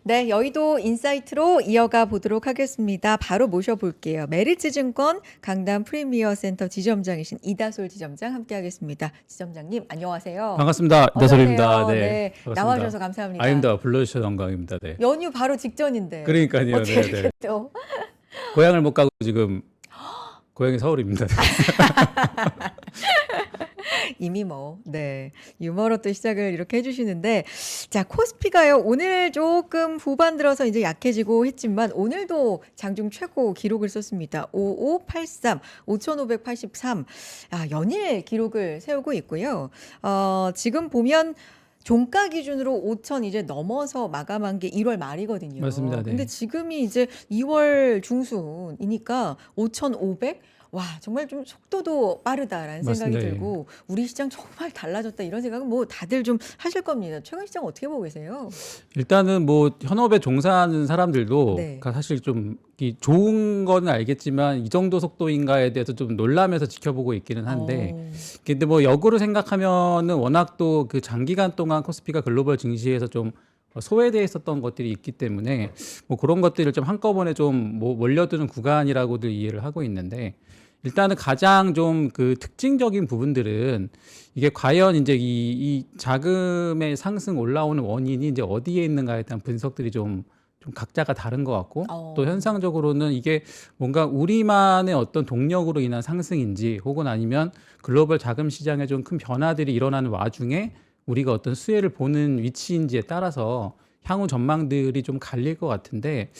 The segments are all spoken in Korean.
네, 여의도 인사이트로 이어가 보도록 하겠습니다. 바로 모셔볼게요. 메리츠증권 강남 프리미어 센터 지점장이신 이다솔 지점장 함께하겠습니다. 지점장님, 안녕하세요. 반갑습니다. 어서 이다솔입니다. 오세요. 네, 네, 반갑습니다. 나와주셔서 감사합니다. 아닙니다. 불러주셔서 영광입니다. 네. 연휴 바로 직전인데 그러니까요. 어떻게 네, 네. 이렇게 또 고향을 못 가고 지금 고향이 서울입니다. 이미 네, 유머로 또 시작을 이렇게 해주시는데, 자, 코스피가요, 오늘 조금 후반 들어서 이제 약해지고 했지만, 오늘도 장중 최고 기록을 썼습니다. 5583, 5583. 연일 기록을 세우고 있고요. 지금 보면, 종가 기준으로 5천 이제 넘어서 마감한 게 1월 말이거든요. 맞습니다. 네. 근데 지금이 이제 2월 중순이니까 5,500? 와, 정말 좀 속도도 빠르다라는 생각이 맞습니다. 예. 들고 우리 시장 정말 달라졌다 이런 생각은 뭐 다들 좀 하실 겁니다. 최근 시장 어떻게 보고 계세요? 일단은 뭐 현업에 종사하는 사람들도 네. 사실 좀 좋은 건 알겠지만 이 정도 속도인가에 대해서 좀 놀라면서 지켜보고 있기는 한데, 어, 근데 뭐 역으로 생각하면은 워낙 또 그 장기간 동안 코스피가 글로벌 증시에서 좀 소외돼 있었던 것들이 있기 때문에 뭐 그런 것들을 좀 한꺼번에 좀 뭐 몰려드는 구간이라고들 이해를 하고 있는데, 일단은 가장 좀 그 특징적인 부분들은 이게 과연 이제 이 자금의 상승 올라오는 원인이 이제 어디에 있는가에 대한 분석들이 좀 각자가 다른 것 같고, 또 어, 현상적으로는 이게 뭔가 우리만의 어떤 동력으로 인한 상승인지, 혹은 아니면 글로벌 자금 시장에 좀 큰 변화들이 일어나는 와중에 우리가 어떤 수혜를 보는 위치인지에 따라서 향후 전망들이 좀 갈릴 것 같은데,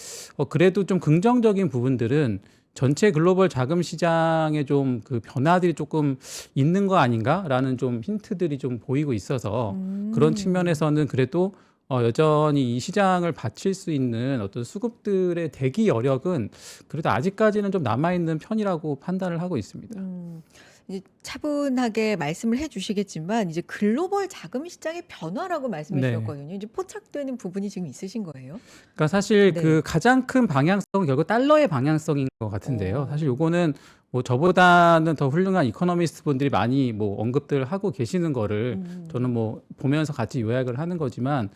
그래도 좀 긍정적인 부분들은 전체 글로벌 자금 시장에 좀 그 변화들이 조금 있는 거 아닌가라는 좀 힌트들이 좀 보이고 있어서, 그런 측면에서는 그래도 여전히 이 시장을 받칠 수 있는 어떤 수급들의 대기 여력은 그래도 아직까지는 좀 남아있는 편이라고 판단을 하고 있습니다. 이제 차분하게 말씀을 해주시겠지만 이제 글로벌 자금 시장의 변화라고 말씀해 네. 주셨거든요. 이제 포착되는 부분이 지금 있으신 거예요? 그러니까 사실 네. 그 가장 큰 방향성은 결국 달러의 방향성인 것 같은데요. 사실 어, 요거는 뭐 저보다는 더 훌륭한 이코노미스트 분들이 많이 뭐 언급들 하고 계시는 거를 저는 뭐 보면서 같이 요약을 하는 거지만,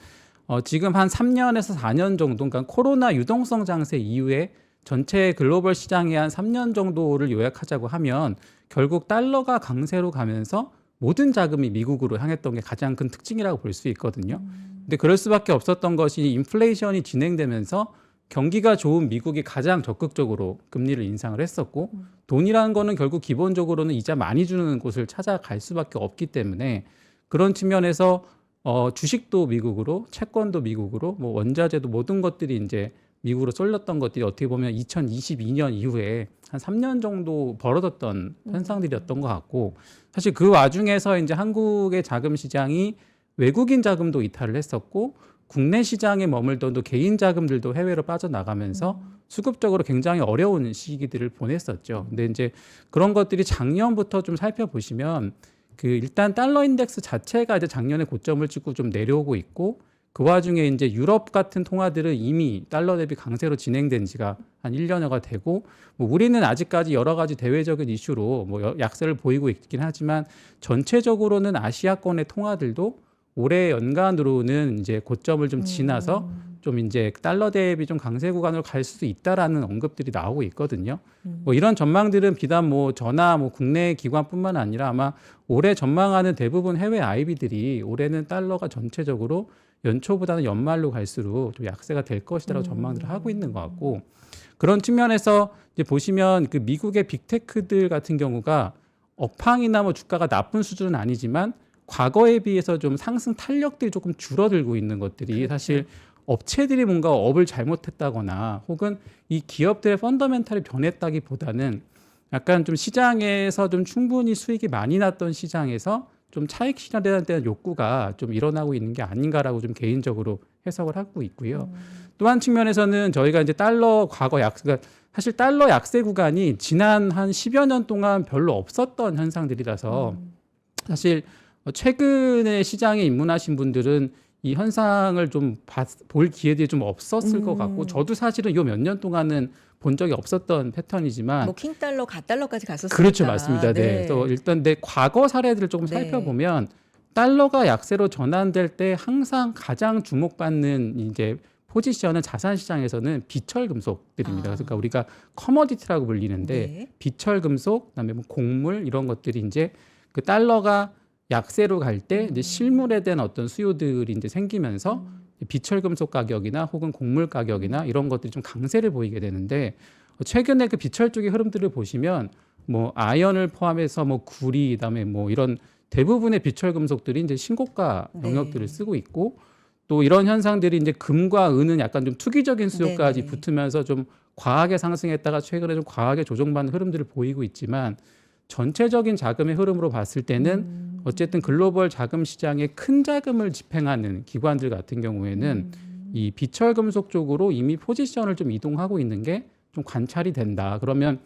지금 한 3년에서 4년 정도, 그러니까 코로나 유동성 장세 이후에 전체 글로벌 시장의 한 3년 정도를 요약하자고 하면 결국 달러가 강세로 가면서 모든 자금이 미국으로 향했던 게 가장 큰 특징이라고 볼 수 있거든요. 근데 그럴 수밖에 없었던 것이 인플레이션이 진행되면서 경기가 좋은 미국이 가장 적극적으로 금리를 인상을 했었고, 돈이라는 거는 결국 기본적으로는 이자 많이 주는 곳을 찾아갈 수밖에 없기 때문에, 그런 측면에서 주식도 미국으로, 채권도 미국으로, 뭐 원자재도 모든 것들이 이제 미국으로 쏠렸던 것들이 어떻게 보면 2022년 이후에 한 3년 정도 벌어졌던 현상들이었던 것 같고, 사실 그 와중에서 이제 한국의 자금 시장이 외국인 자금도 이탈을 했었고, 국내 시장에 머물던 또 개인 자금들도 해외로 빠져나가면서 수급적으로 굉장히 어려운 시기들을 보냈었죠. 근데 이제 그런 것들이 작년부터 좀 살펴보시면, 그 일단 달러 인덱스 자체가 이제 작년에 고점을 찍고 좀 내려오고 있고, 그 와중에 이제 유럽 같은 통화들은 이미 달러 대비 강세로 진행된 지가 한 1년여가 되고, 뭐 우리는 아직까지 여러 가지 대외적인 이슈로 뭐 약세를 보이고 있긴 하지만, 전체적으로는 아시아권의 통화들도 올해 연간으로는 이제 고점을 좀 지나서 좀 이제 달러 대비 좀 강세 구간으로 갈 수도 있다라는 언급들이 나오고 있거든요. 뭐 이런 전망들은 비단 뭐 저나 뭐 국내 기관뿐만 아니라 아마 올해 전망하는 대부분 해외 IB들이 올해는 달러가 전체적으로 연초보다는 연말로 갈수록 좀 약세가 될 것이라고 전망들을 하고 있는 것 같고, 그런 측면에서 이제 보시면 그 미국의 빅테크들 같은 경우가 업황이나 뭐 주가가 나쁜 수준은 아니지만 과거에 비해서 좀 상승 탄력들이 조금 줄어들고 있는 것들이, 그렇죠. 사실 업체들이 뭔가 업을 잘못했다거나 혹은 이 기업들의 펀더멘탈이 변했다기보다는 약간 좀 시장에서 좀 충분히 수익이 많이 났던 시장에서 좀 차익 실현에 대한 욕구가 좀 일어나고 있는 게 아닌가라고 좀 개인적으로 해석을 하고 있고요. 또 한 측면에서는 저희가 이제 달러 과거 그러니까 사실 달러 약세 구간이 지난 한 10여 년 동안 별로 없었던 현상들이라서, 사실 최근에 시장에 입문하신 분들은 이 현상을 좀 볼 기회들이 좀 없었을 것 같고, 저도 사실은 요 몇 년 동안은 본 적이 없었던 패턴이지만, 뭐 킹달러, 갓달러까지 갔었으니까. 그렇죠, 맞습니다. 네. 네. 그래서 일단 내 과거 사례들을 조금 네. 살펴보면 달러가 약세로 전환될 때 항상 가장 주목받는 이제 포지션은 자산 시장에서는 비철 금속들입니다. 아. 그러니까 우리가 커머디티라고 불리는데 네. 비철 금속, 그다음에 뭐 곡물 이런 것들이 이제 그 달러가 약세로 갈 때 이제 실물에 대한 어떤 수요들이 이제 생기면서 비철 금속 가격이나 혹은 곡물 가격이나 이런 것들이 좀 강세를 보이게 되는데 최근에 그 비철 쪽의 흐름들을 보시면 뭐 아연을 포함해서 뭐 구리, 그다음에 뭐 이런 대부분의 비철 금속들이 이제 신고가 영역들을 네. 쓰고 있고 또 이런 현상들이 이제 금과 은은 약간 좀 투기적인 수요까지 네네. 붙으면서 좀 과하게 상승했다가 최근에 좀 과하게 조정받는 흐름들을 보이고 있지만 전체적인 자금의 흐름으로 봤을 때는 어쨌든 글로벌 자금 시장에 큰 자금을 집행하는 기관들 같은 경우에는 이 비철 금속 쪽으로 이미 포지션을 좀 이동하고 있는 게 좀 관찰이 된다. 그러면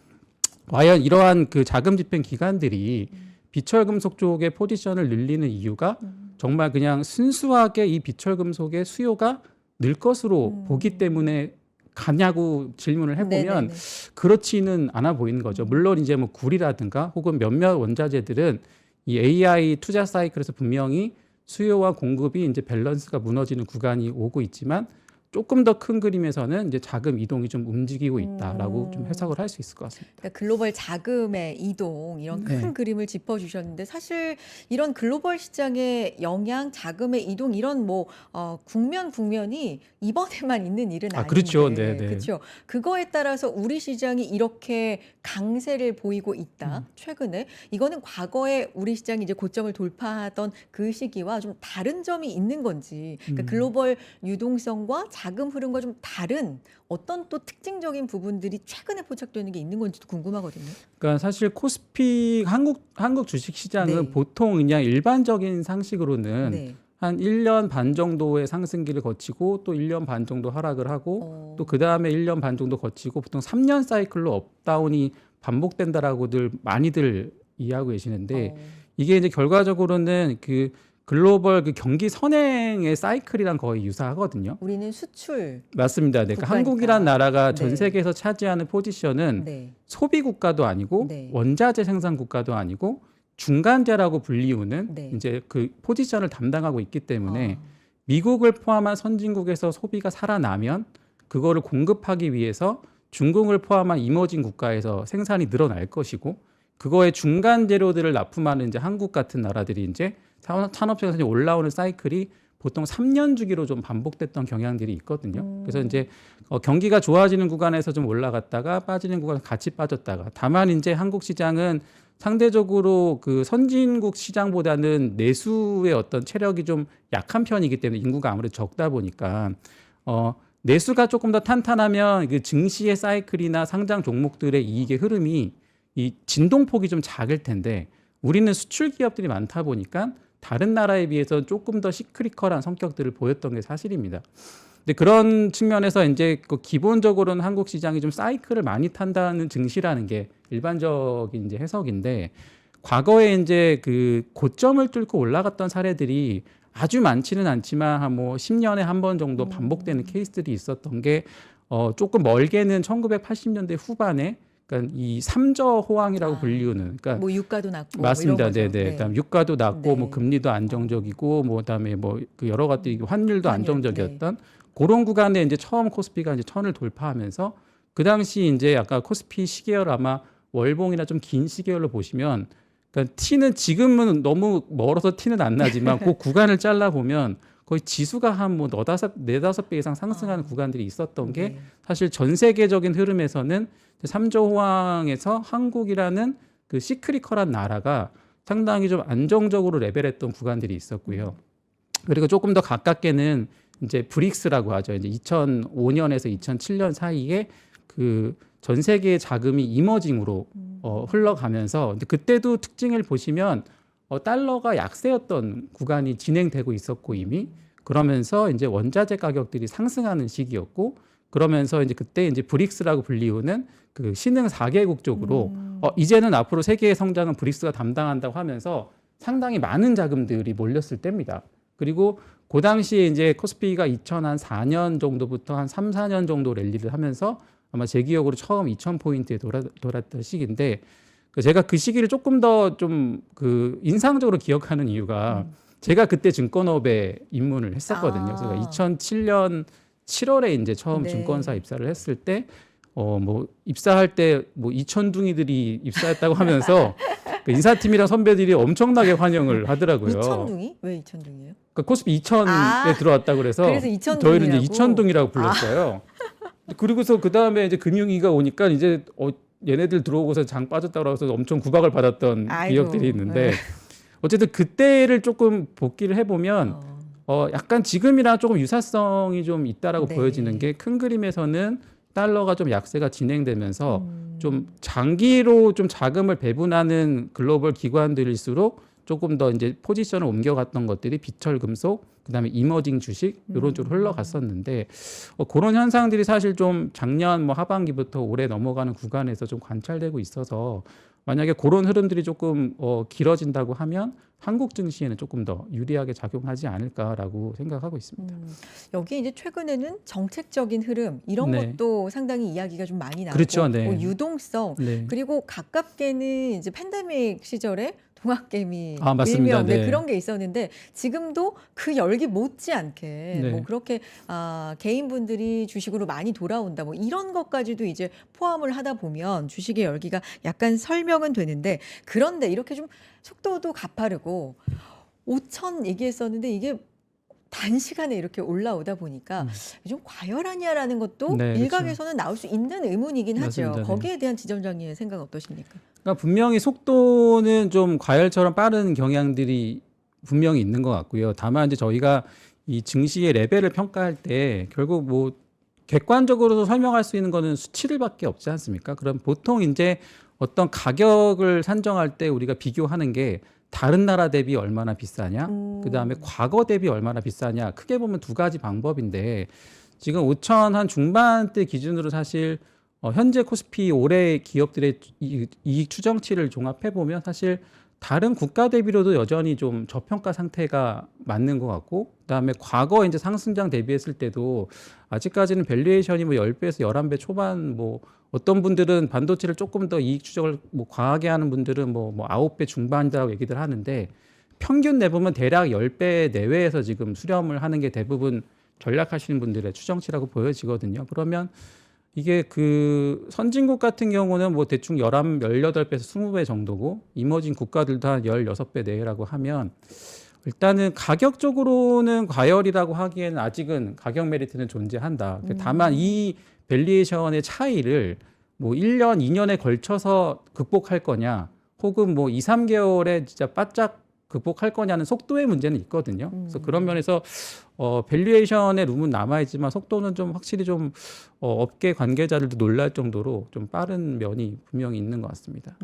과연 이러한 그 자금 집행 기관들이 비철 금속 쪽의 포지션을 늘리는 이유가 정말 그냥 순수하게 이 비철 금속의 수요가 늘 것으로 보기 때문에 가냐고 질문을 해보면 네네네. 그렇지는 않아 보이는 거죠. 물론 이제 뭐 구리라든가 혹은 몇몇 원자재들은 이 AI 투자 사이클에서 분명히 수요와 공급이 이제 밸런스가 무너지는 구간이 오고 있지만 조금 더 큰 그림에서는 이제 자금 이동이 좀 움직이고 있다라고 좀 해석을 할 수 있을 것 같습니다. 그러니까 글로벌 자금의 이동 이런 큰 네. 그림을 짚어주셨는데 사실 이런 글로벌 시장의 영향, 자금의 이동 이런 뭐 국면이 이번에만 있는 일은 아, 아닌데, 그렇죠. 네, 네. 그렇죠. 그거에 따라서 우리 시장이 이렇게 강세를 보이고 있다. 최근에 이거는 과거에 우리 시장이 이제 고점을 돌파하던 그 시기와 좀 다른 점이 있는 건지, 그러니까 글로벌 유동성과 자금 흐름과 좀 다른 어떤 또 특징적인 부분들이 최근에 포착되는 게 있는 건지도 궁금하거든요. 그러니까 사실 코스피 한국 주식 시장은 네. 보통 그냥 일반적인 상식으로는 네. 한 1년 반 정도의 상승기를 거치고 또 1년 반 정도 하락을 하고 또 그 다음에 1년 반 정도 거치고 보통 3년 사이클로 업다운이 반복된다라고들 많이들 이해하고 계시는데 이게 이제 결과적으로는 그 글로벌 그 경기 선행의 사이클이랑 거의 유사하거든요. 우리는 수출. 맞습니다. 네. 그러니까 국가니까. 한국이란 나라가 전 네. 세계에서 차지하는 포지션은 네. 소비 국가도 아니고 네. 원자재 생산 국가도 아니고 중간재라고 불리우는 네. 이제 그 포지션을 담당하고 있기 때문에 아. 미국을 포함한 선진국에서 소비가 살아나면 그거를 공급하기 위해서 중국을 포함한 이머징 국가에서 생산이 늘어날 것이고 그거의 중간 재료들을 납품하는 이제 한국 같은 나라들이 이제 산업 생산이 올라오는 사이클이 보통 3년 주기로 좀 반복됐던 경향들이 있거든요. 그래서 이제 경기가 좋아지는 구간에서 좀 올라갔다가 빠지는 구간에서 같이 빠졌다가 다만 이제 한국 시장은 상대적으로 그 선진국 시장보다는 내수의 어떤 체력이 좀 약한 편이기 때문에 인구가 아무래도 적다 보니까 내수가 조금 더 탄탄하면 그 증시의 사이클이나 상장 종목들의 이익의 흐름이 이 진동폭이 좀 작을 텐데 우리는 수출 기업들이 많다 보니까 다른 나라에 비해서 조금 더 시크리컬한 성격들을 보였던 게 사실입니다. 근데 그런 측면에서 이제 그 기본적으로는 한국 시장이 좀 사이클을 많이 탄다는 증시라는 게 일반적인 이제 해석인데 과거에 이제 그 고점을 뚫고 올라갔던 사례들이 아주 많지는 않지만 한 뭐 10년에 한 번 정도 반복되는 케이스들이 있었던 게 조금 멀게는 1980년대 후반에 그러니까 이 삼저 호황이라고 불리우는 그러니까 뭐 유가도 낮고 맞습니다. 뭐 이런 거죠. 네네. 그다음 유가도 낮고 네. 뭐 금리도 안정적이고 뭐 그다음에 뭐 그 여러 가지 환율도 환율, 안정적이었던 그런 구간에 이제 처음 코스피가 이제 천을 돌파하면서 그 당시 이제 아까 코스피 시계열 아마 월봉이나 좀 긴 시계열로 보시면 그러니까 티는 지금은 너무 멀어서 티는 안 나지만 그 구간을 잘라 보면 거의 지수가 한 뭐 네다섯 배 이상 상승하는 구간들이 있었던 게 네. 사실 전 세계적인 흐름에서는 삼조 호황에서 한국이라는 그 시크리컬한 나라가 상당히 좀 안정적으로 레벨했던 구간들이 있었고요. 그리고 조금 더 가깝게는 이제 브릭스라고 하죠. 이제 2005년에서 2007년 사이에 그 전 세계의 자금이 이머징으로 흘러가면서 그때도 특징을 보시면 달러가 약세였던 구간이 진행되고 있었고 이미 그러면서 이제 원자재 가격들이 상승하는 시기였고 그러면서 이제 그때 이제 브릭스라고 불리우는 그 신흥 4개국 쪽으로 이제는 앞으로 세계의 성장은 브릭스가 담당한다고 하면서 상당히 많은 자금들이 몰렸을 때입니다. 그리고 그 당시에 이제 코스피가 2004년 정도부터 한 3, 4년 정도 랠리를 하면서 아마 제 기억으로 처음 2,000포인트에 돌았던 시기인데 제가 그 시기를 조금 더 좀 그 인상적으로 기억하는 이유가 제가 그때 증권업에 입문을 했었거든요. 그래서 2007년 7월에 이제 처음 네. 증권사 입사를 했을 때 뭐 입사할 때 뭐 이천둥이들이 입사했다고 하면서 그 인사팀이랑 선배들이 엄청나게 환영을 하더라고요. 이천둥이? 왜 이천둥이에요? 그러니까 코스피 이천에 아, 들어왔다 그래서 그래서 이천둥이라고? 저희는 이제 이천둥이라고 불렀어요. 그리고서 그 다음에 이제 금융위가 오니까 이제 얘네들 들어오고서 장 빠졌다고 해서 엄청 구박을 받았던 아이고, 기억들이 있는데 네. 어쨌든 그때를 조금 복기를 해보면 약간 지금이랑 조금 유사성이 좀 있다라고 네. 보여지는 게 큰 그림에서는 달러가 좀 약세가 진행되면서 좀 장기로 좀 자금을 배분하는 글로벌 기관들일수록 조금 더 이제 포지션을 옮겨갔던 것들이 비철 금속, 그다음에 이머징 주식 이런 쪽으로 흘러갔었는데 그런 현상들이 사실 좀 작년 뭐 하반기부터 올해 넘어가는 구간에서 좀 관찰되고 있어서 만약에 그런 흐름들이 조금 길어진다고 하면 한국 증시에는 조금 더 유리하게 작용하지 않을까라고 생각하고 있습니다. 여기 이제 최근에는 정책적인 흐름 이런 네. 것도 상당히 이야기가 좀 많이 나오고 그렇죠, 네. 뭐 유동성 네. 그리고 가깝게는 이제 팬데믹 시절에 동학개미 아, 맞습니다. 일명 네. 그런 게 있었는데 지금도 그 열기 못지않게 네. 뭐 그렇게 개인분들이 주식으로 많이 돌아온다 뭐 이런 것까지도 이제 포함을 하다 보면 주식의 열기가 약간 설명은 되는데 그런데 이렇게 좀 속도도 가파르고 5천 얘기했었는데 이게 단시간에 이렇게 올라오다 보니까 좀 과열하냐라는 것도 네, 일각에서는 나올 수 있는 의문이긴 하죠. 맞습니다. 네. 거기에 대한 지점장님의 생각 어떠십니까? 그러니까 분명히 속도는 좀 과열처럼 빠른 경향들이 분명히 있는 것 같고요. 다만 이제 저희가 이 증시의 레벨을 평가할 때 결국 뭐 객관적으로 설명할 수 있는 거는 수치들밖에 없지 않습니까? 그럼 보통 이제 어떤 가격을 산정할 때 우리가 비교하는 게 다른 나라 대비 얼마나 비싸냐, 그다음에 과거 대비 얼마나 비싸냐, 크게 보면 두 가지 방법인데 지금 5천 한 중반대 기준으로 사실 현재 코스피 올해 기업들의 이익 추정치를 종합해 보면 사실 다른 국가 대비로도 여전히 좀 저평가 상태가 맞는 것 같고, 그다음에 과거 이제 상승장 대비했을 때도 아직까지는 밸류에이션이 뭐 10배에서 11배 초반, 뭐 어떤 분들은 반도체를 조금 더 이익 추정을 뭐 과하게 하는 분들은 뭐 9배 중반이라고 얘기들 하는데 평균 내보면 대략 10배 내외에서 지금 수렴을 하는 게 대부분 전략하시는 분들의 추정치라고 보여지거든요. 그러면 이게 그 선진국 같은 경우는 뭐 대충 18배에서 20배 정도고 이머징 국가들도 한 16배 내외라고 하면 일단은 가격적으로는 과열이라고 하기에는 아직은 가격 메리트는 존재한다. 다만 이 밸류에이션의 차이를 뭐 1년, 2년에 걸쳐서 극복할 거냐 혹은 뭐 2, 3개월에 진짜 바짝 극복할 거냐는 속도의 문제는 있거든요. 그래서 그런 면에서 밸류에이션의 룸은 남아있지만 속도는 좀 확실히 좀 업계 관계자들도 놀랄 정도로 좀 빠른 면이 분명히 있는 것 같습니다.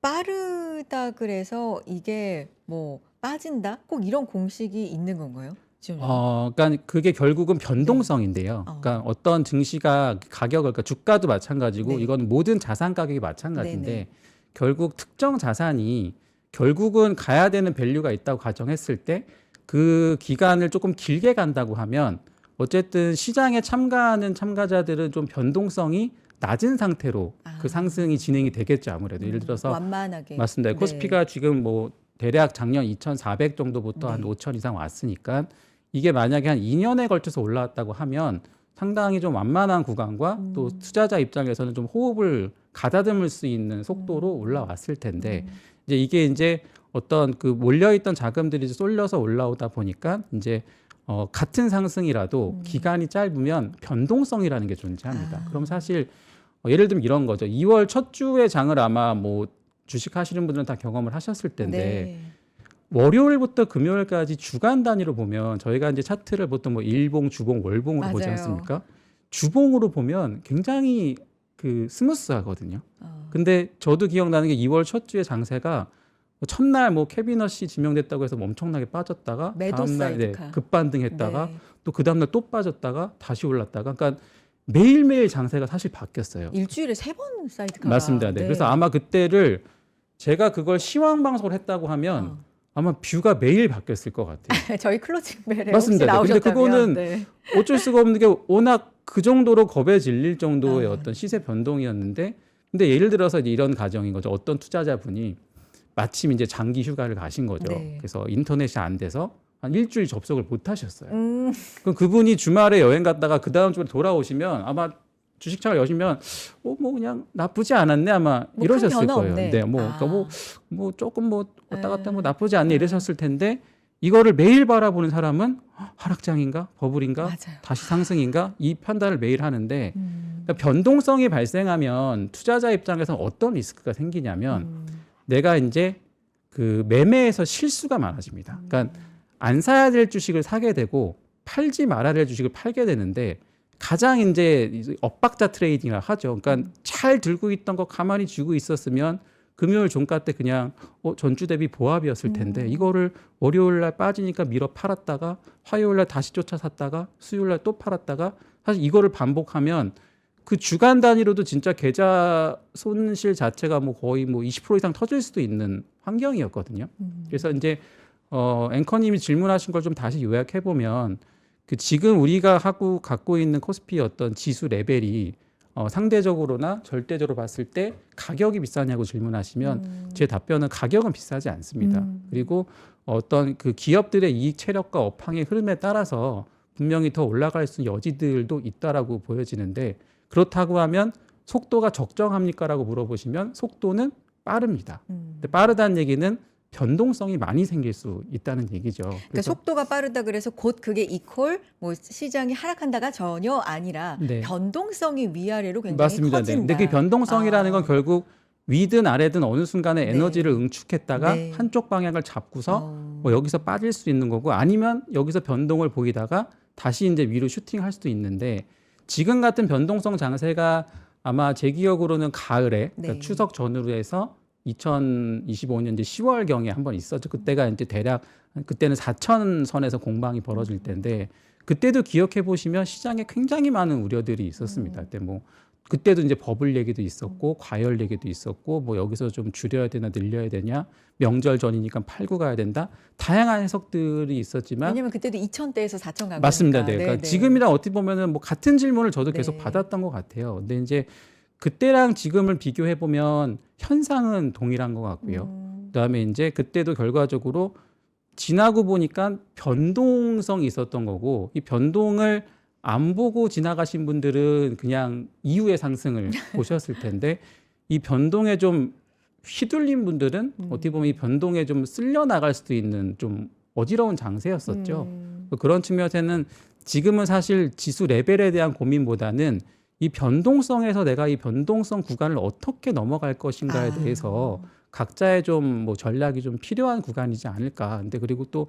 빠르다 그래서 이게 뭐 빠진다? 꼭 이런 공식이 있는 건가요? 지금 그러니까 그게 결국은 변동성인데요. 네. 그러니까 어떤 증시가 가격을, 그러니까 주가도 마찬가지고 네. 이건 모든 자산 가격이 마찬가지인데 네네. 결국 특정 자산이 결국은 가야 되는 밸류가 있다고 가정했을 때 그 기간을 조금 길게 간다고 하면 어쨌든 시장에 참가하는 참가자들은 좀 변동성이 낮은 상태로 그 상승이 진행이 되겠죠. 아무래도 예를 들어서 완만하게. 맞습니다. 네. 코스피가 지금 뭐 대략 작년 2,400 정도부터 한 네. 5,000 이상 왔으니까 이게 만약에 한 2년에 걸쳐서 올라왔다고 하면 상당히 좀 완만한 구간과 또 투자자 입장에서는 좀 호흡을 가다듬을 수 있는 속도로 올라왔을 텐데 이제 이게 이제 어떤 그 몰려있던 자금들이 쏠려서 올라오다 보니까 이제 같은 상승이라도 기간이 짧으면 변동성이라는 게 존재합니다. 그럼 사실 예를 들면 이런 거죠. 2월 첫 주의 장을 아마 뭐 주식 하시는 분들은 다 경험을 하셨을 텐데 네. 월요일부터 금요일까지 주간 단위로 보면 저희가 이제 차트를 보통 뭐 일봉, 주봉, 월봉으로 보지 맞아요. 않습니까? 주봉으로 보면 굉장히 그 스무스하거든요. 근데 저도 기억나는 게 2월 첫 주의 장세가 첫날 뭐 캐비넛이 지명됐다고 해서 엄청나게 빠졌다가 매도 다음날 사이드카. 급반등했다가 네. 또 그 다음날 또 빠졌다가 다시 올랐다가 그러니까 매일매일 장세가 사실 바뀌었어요. 일주일에 3번 사이트가 맞습니다. 네. 그래서 아마 그때를 제가 그걸 시황 방송을 했다고 하면 아마 뷰가 매일 바뀌었을 것 같아요. 저희 클로징 벨에 맞습니다. 혹시 근데 나오셨다면 그거는 네. 어쩔 수가 없는 게 워낙 그 정도로 겁에 질릴 정도의 아. 어떤 시세 변동이었는데 근데 예를 들어서 이제 이런 가정인 거죠. 어떤 투자자분이 마침 이제 장기 휴가를 가신 거죠. 네. 그래서 인터넷이 안 돼서 한 일주일 접속을 못 하셨어요. 그럼 그분이 주말에 여행 갔다가 그 다음 주에 돌아오시면 아마 주식창을 여시면 뭐 그냥 나쁘지 않았네 아마 뭐 이러셨을 큰 변화 거예요. 없네. 네, 아. 그러니까 뭐 조금 뭐 왔다 갔다 뭐 나쁘지 않네 네. 이러셨을 텐데 이거를 매일 바라보는 사람은 하락장인가 버블인가 맞아요. 다시 상승인가 이 판단을 매일 하는데 그러니까 변동성이 발생하면 투자자 입장에서 어떤 리스크가 생기냐면 내가 이제 그 매매에서 실수가 많아집니다. 그러니까 안 사야 될 주식을 사게 되고 팔지 말아야 될 주식을 팔게 되는데 가장 이제 엇박자 트레이딩이라 하죠. 그러니까 잘 들고 있던 거 가만히 쥐고 있었으면 금요일 종가 때 그냥 전주 대비 보합이었을 텐데 이거를 월요일 날 빠지니까 밀어 팔았다가 화요일 날 다시 쫓아 샀다가 수요일 날 또 팔았다가 사실 이거를 반복하면 그 주간 단위로도 진짜 계좌 손실 자체가 뭐 거의 뭐 20% 이상 터질 수도 있는 환경이었거든요. 그래서 이제 앵커님이 질문하신 걸 좀 다시 요약해 보면 그 지금 우리가 갖고 있는 코스피 어떤 지수 레벨이 상대적으로나 절대적으로 봤을 때 가격이 비싸냐고 질문하시면 제 답변은 가격은 비싸지 않습니다. 그리고 어떤 그 기업들의 이익 체력과 업황의 흐름에 따라서 분명히 더 올라갈 수 있는 여지들도 있다라고 보여지는데 그렇다고 하면 속도가 적정합니까라고 물어보시면 속도는 빠릅니다. 근데 빠르다는 얘기는 변동성이 많이 생길 수 있다는 얘기죠. 그러니까 속도가 빠르다 그래서 곧 그게 이퀄 뭐 시장이 하락한다가 전혀 아니라 네. 변동성이 위아래로 굉장히 맞습니다. 네. 커진다. 근데 그 변동성이라는 건 결국 위든 아래든 어느 순간에 네. 에너지를 응축했다가 네. 한쪽 방향을 잡고서 뭐 여기서 빠질 수 있는 거고 아니면 여기서 변동을 보이다가 다시 이제 위로 슈팅할 수도 있는데 지금 같은 변동성 장세가 아마 제 기억으로는 가을에 그러니까 네. 추석 전후로 해서 2025년 이제 10월경에 한번 있었죠. 그때가 이제 대략 그때는 4,000선에서 공방이 벌어질 때인데 그때도 기억해 보시면 시장에 굉장히 많은 우려들이 있었습니다. 그때 뭐 그때도 이제 버블 얘기도 있었고 과열 얘기도 있었고 뭐 여기서 좀 줄여야 되나 늘려야 되냐 명절 전이니까 팔고 가야 된다 다양한 해석들이 있었지만 왜냐면 그때도 2,000대에서 4,000 간 맞습니다. 거니까. 네. 그러니까 네. 지금이랑 어떻게 보면은 뭐 같은 질문을 저도 계속 네. 받았던 것 같아요. 근데 이제 그때랑 지금을 비교해 보면 현상은 동일한 것 같고요. 그다음에 이제 그때도 결과적으로 지나고 보니까 변동성이 있었던 거고 이 변동을 안 보고 지나가신 분들은 그냥 이후의 상승을 보셨을 텐데 이 변동에 좀 휘둘린 분들은 어떻게 보면 이 변동에 좀 쓸려 나갈 수도 있는 좀 어지러운 장세였었죠. 그런 측면에서는 지금은 사실 지수 레벨에 대한 고민보다는 이 변동성에서 내가 이 변동성 구간을 어떻게 넘어갈 것인가에 대해서 각자의 좀 뭐 전략이 좀 필요한 구간이지 않을까. 근데 그리고 또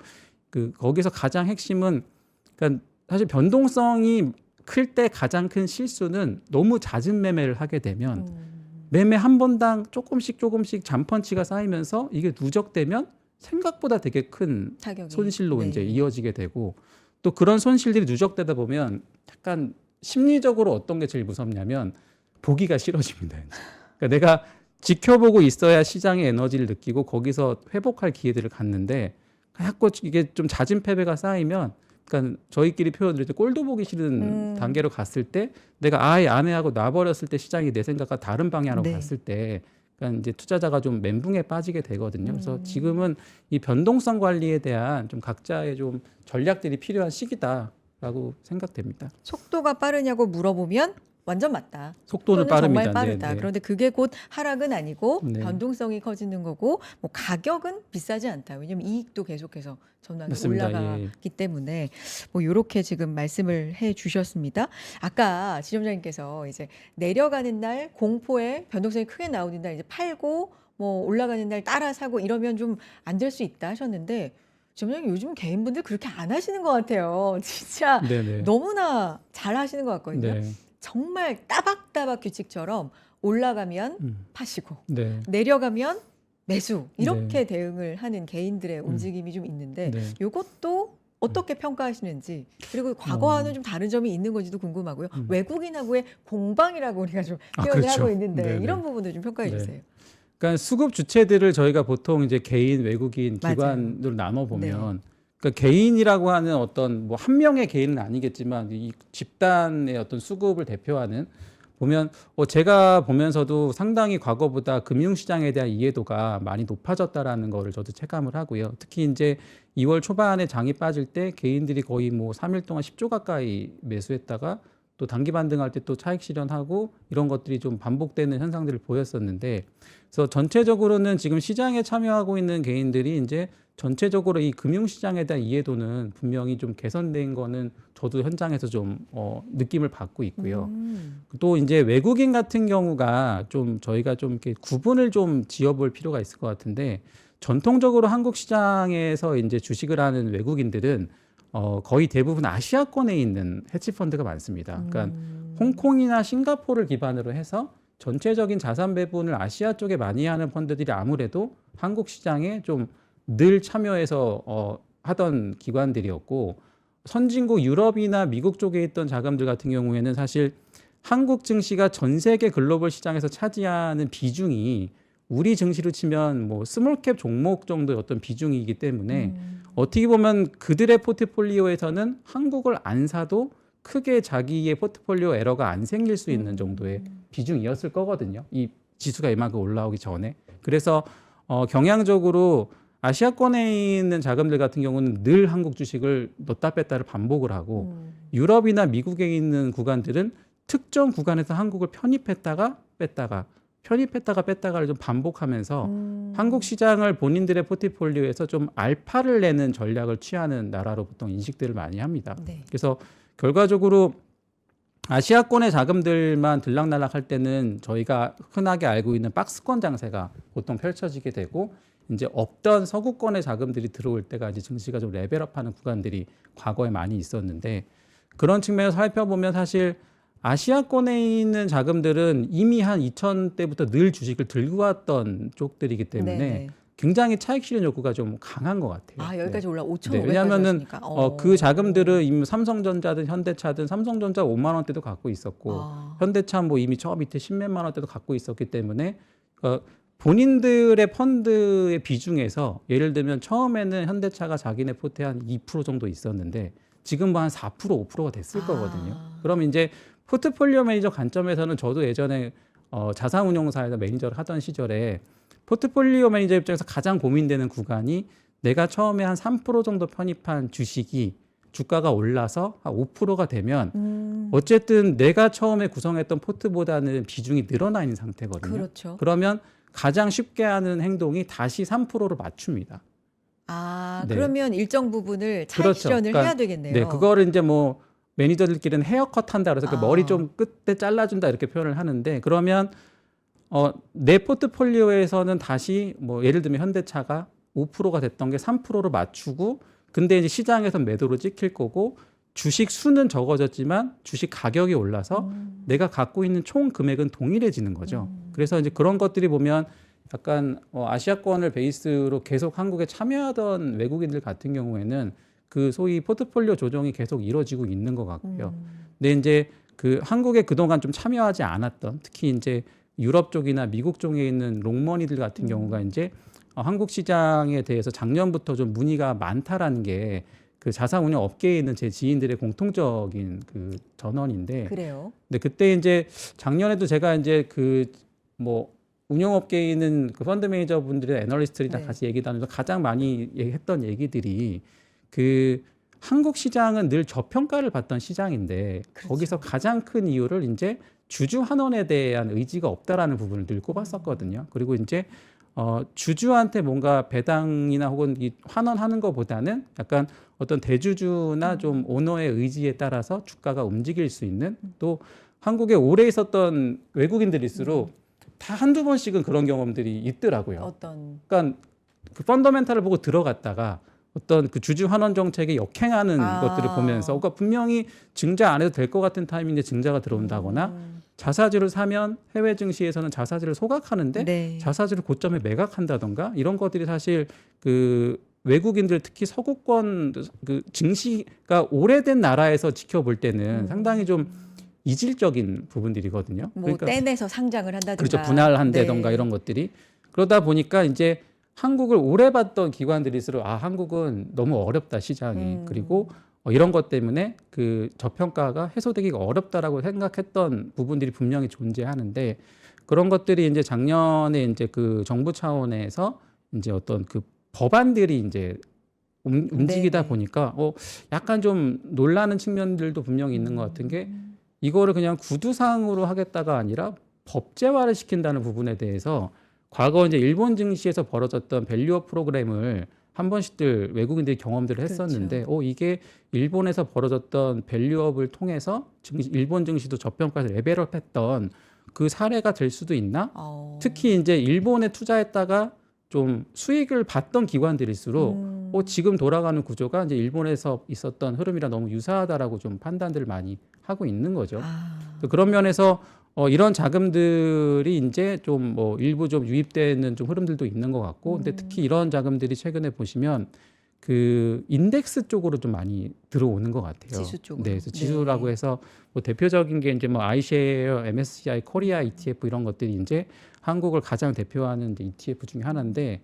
그 거기서 가장 핵심은 그러니까 사실 변동성이 클 때 가장 큰 실수는 너무 잦은 매매를 하게 되면 매매 한 번당 조금씩 잠펀치가 쌓이면서 이게 누적되면 생각보다 되게 큰 타격이. 손실로 네. 이제 이어지게 되고 또 그런 손실들이 누적되다 보면 약간 심리적으로 어떤 게 제일 무섭냐면 보기가 싫어집니다. 이제. 그러니까 내가 지켜보고 있어야 시장의 에너지를 느끼고 거기서 회복할 기회들을 갖는데 자꾸 이게 좀 잦은 패배가 쌓이면 그러니까 저희끼리 표현드릴 때 꼴도 보기 싫은 단계로 갔을 때 내가 아예 안 해 하고 놔버렸을 때 시장이 내 생각과 다른 방향으로 네. 갔을 때 그러니까 이제 투자자가 좀 멘붕에 빠지게 되거든요. 그래서 지금은 이 변동성 관리에 대한 좀 각자의 좀 전략들이 필요한 시기다라고 생각됩니다. 속도가 빠르냐고 물어보면 완전 맞다. 속도는 빠릅니다. 정말 빠르다. 네, 네. 그런데 그게 곧 하락은 아니고 네. 변동성이 커지는 거고 뭐 가격은 비싸지 않다. 왜냐하면 이익도 계속해서 전환이 맞습니다. 올라가기 때문에 뭐 이렇게 지금 말씀을 해주셨습니다. 아까 지점장님께서 이제 내려가는 날 공포에 변동성이 크게 나오는 날 이제 팔고 뭐 올라가는 날 따라 사고 이러면 좀 안 될 수 있다 하셨는데 지점장님 요즘 개인분들 그렇게 안 하시는 것 같아요. 진짜 네네. 너무나 잘 하시는 것 같거든요. 네. 정말 따박따박 규칙처럼 올라가면 파시고 네. 내려가면 매수 이렇게 대응을 하는 개인들의 움직임이 좀 있는데 네. 이것도 어떻게 평가하시는지 그리고 과거와는 좀 다른 점이 있는 건지도 궁금하고요. 외국인하고의 공방이라고 우리가 좀 표현을 그렇죠. 하고 있는데 네네. 이런 부분도 좀 평가해 네. 주세요. 그러니까 수급 주체들을 저희가 보통 이제 개인, 외국인, 맞아요. 기관으로 나눠 보면 그러니까 개인이라고 하는 어떤 뭐 한 명의 개인은 아니겠지만 이 집단의 어떤 수급을 대표하는 보면 제가 보면서도 상당히 과거보다 금융시장에 대한 이해도가 많이 높아졌다라는 거를 저도 체감을 하고요. 특히 이제 2월 초반에 장이 빠질 때 개인들이 거의 뭐 3일 동안 10조 가까이 매수했다가 또 단기 반등할 때 또 차익 실현하고 이런 것들이 좀 반복되는 현상들을 보였었는데, 그래서 전체적으로는 지금 시장에 참여하고 있는 개인들이 이제 전체적으로 이 금융시장에 대한 이해도는 분명히 좀 개선된 거는 저도 현장에서 좀 느낌을 받고 있고요. 또 이제 외국인 같은 경우가 좀 저희가 좀 이렇게 구분을 좀 지어볼 필요가 있을 것 같은데, 전통적으로 한국 시장에서 이제 주식을 하는 외국인들은 거의 대부분 아시아권에 있는 헤지펀드가 많습니다. 그러니까 홍콩이나 싱가포르를 기반으로 해서 전체적인 자산 배분을 아시아 쪽에 많이 하는 펀드들이 아무래도 한국 시장에 좀 늘 참여해서 하던 기관들이었고, 선진국 유럽이나 미국 쪽에 있던 자금들 같은 경우에는 사실 한국 증시가 전 세계 글로벌 시장에서 차지하는 비중이 우리 증시로 치면 뭐 스몰캡 종목 정도의 어떤 비중이기 때문에 어떻게 보면 그들의 포트폴리오에서는 한국을 안 사도 크게 자기의 포트폴리오 에러가 안 생길 수 있는 정도의 비중이었을 거거든요. 이 지수가 이만큼 올라오기 전에. 그래서 경향적으로 아시아권에 있는 자금들 같은 경우는 늘 한국 주식을 넣다 뺐다를 반복을 하고, 유럽이나 미국에 있는 구간들은 특정 구간에서 한국을 편입했다가 뺐다가를 좀 반복하면서 한국 시장을 본인들의 포트폴리오에서 좀 알파를 내는 전략을 취하는 나라로 보통 인식들을 많이 합니다. 네. 그래서 결과적으로 아시아권의 자금들만 들락날락할 때는 저희가 흔하게 알고 있는 박스권 장세가 보통 펼쳐지게 되고, 이제 없던 서구권의 자금들이 들어올 때가 이제 증시가 좀 레벨업하는 구간들이 과거에 많이 있었는데, 그런 측면에서 살펴보면 사실 아시아권에 있는 자금들은 이미 한 2000대부터 늘 주식을 들고 왔던 쪽들이기 때문에 네네. 굉장히 차익 실현 욕구가 좀 강한 것 같아요. 아, 여기까지 올라 네, 5,500까지 왜냐하면은 왔으니까. 그 자금들은 이미 삼성전자든 현대차든, 삼성전자 5만 원대도 갖고 있었고 현대차 뭐 이미 저 밑에 10몇만 원대도 갖고 있었기 때문에 본인들의 펀드의 비중에서 예를 들면 처음에는 현대차가 자기네 포트에 한 2% 정도 있었는데 지금 뭐 한 4%, 5%가 됐을 거거든요. 그럼 이제 포트폴리오 매니저 관점에서는 저도 예전에 자산운용사에서 매니저를 하던 시절에 포트폴리오 매니저 입장에서 가장 고민되는 구간이 내가 처음에 한 3% 정도 편입한 주식이 주가가 올라서 한 5%가 되면 어쨌든 내가 처음에 구성했던 포트보다는 비중이 늘어나 있는 상태거든요. 그렇죠. 그러면 가장 쉽게 하는 행동이 다시 3%로 맞춥니다. 아, 네. 그러면 일정 부분을 차익 그렇죠. 실현을 그러니까 해야 되겠네요. 네, 그거를 이제 뭐 매니저들끼리는 헤어컷 한다 그래서 그 머리 아. 좀 끝에 잘라준다 이렇게 표현을 하는데, 그러면 내 포트폴리오에서는 다시 뭐 예를 들면 현대차가 5%가 됐던 게 3%로 맞추고, 근데 이제 시장에서 매도로 찍힐 거고 주식 수는 적어졌지만 주식 가격이 올라서 내가 갖고 있는 총 금액은 동일해지는 거죠. 그래서 이제 그런 것들이 보면 약간 아시아권을 베이스로 계속 한국에 참여하던 외국인들 같은 경우에는 그 소위 포트폴리오 조정이 계속 이루어지고 있는 것 같고요. 근데 이제 그 한국에 그동안 좀 참여하지 않았던, 특히 이제 유럽 쪽이나 미국 쪽에 있는 롱머니들 같은 경우가 이제 한국 시장에 대해서 작년부터 좀 문의가 많다라는 게 그 자산운용 업계에 있는 제 지인들의 공통적인 그 전언인데, 그래요. 근데 그때 이제 작년에도 제가 이제 그 뭐 운용업계에 있는 그 펀드 매니저 분들이나 애널리스트들이랑 네. 같이 얘기 나누면서 가장 많이 했던 얘기들이 그 한국 시장은 늘 저평가를 받던 시장인데 그렇죠. 거기서 가장 큰 이유를 이제 주주 환원에 대한 의지가 없다라는 부분을 늘 꼽았었거든요. 그리고 이제 주주한테 뭔가 배당이나 혹은 이 환원하는 것보다는 약간 어떤 대주주나 좀 오너의 의지에 따라서 주가가 움직일 수 있는, 또 한국에 오래 있었던 외국인들일수록 다 한두 번씩은 그런 경험들이 있더라고요. 어떤 그러니까 그 펀더멘탈을 보고 들어갔다가 어떤 그 주주 환원 정책에 역행하는 것들을 보면서 그러니까 분명히 증자 안 해도 될 것 같은 타이밍에 증자가 들어온다거나 자사주를 사면 해외 증시에서는 자사주를 소각하는데 네. 자사주를 고점에 매각한다던가 이런 것들이 사실 그 외국인들 특히 서구권 그 증시가 오래된 나라에서 지켜볼 때는 상당히 좀 이질적인 부분들이거든요. 뭐 그러니까 떼내서 상장을 한다든가. 그렇죠. 분할한다던가 네. 이런 것들이. 그러다 보니까 이제 한국을 오래 봤던 기관들일수록 한국은 너무 어렵다 시장이. 그리고 이런 것 때문에 그 저평가가 해소되기가 어렵다라고 생각했던 부분들이 분명히 존재하는데 그런 것들이 이제 작년에 이제 그 정부 차원에서 이제 어떤 그 법안들이 이제 움직이다 네네. 보니까 약간 좀 놀라는 측면들도 분명히 있는 것 같은 게 이거를 그냥 구두상으로 하겠다가 아니라 법제화를 시킨다는 부분에 대해서 과거 이제 일본 증시에서 벌어졌던 밸류업 프로그램을 한 번씩들 외국인들이 경험들을 했었는데 그렇죠. 이게 일본에서 벌어졌던 밸류업을 통해서 일본 증시도 저평가에서 레벨업했던 그 사례가 될 수도 있나? 특히 이제 일본에 투자했다가 좀 수익을 봤던 기관들일수록 지금 돌아가는 구조가 이제 일본에서 있었던 흐름이랑 너무 유사하다라고 좀 판단들을 많이 하고 있는 거죠. 아. 그런 면에서 이런 자금들이 이제 좀 뭐 일부 좀 유입되는 좀 흐름들도 있는 것 같고, 근데 특히 이런 자금들이 최근에 보시면 그 인덱스 쪽으로 좀 많이 들어오는 것 같아요. 지수 쪽으로. 네, 그래서 지수라고 네. 해서 뭐 대표적인 게 이제 뭐 iShares, MSCI 코리아 ETF 이런 것들이 이제 한국을 가장 대표하는 이제 ETF 중에 하나인데,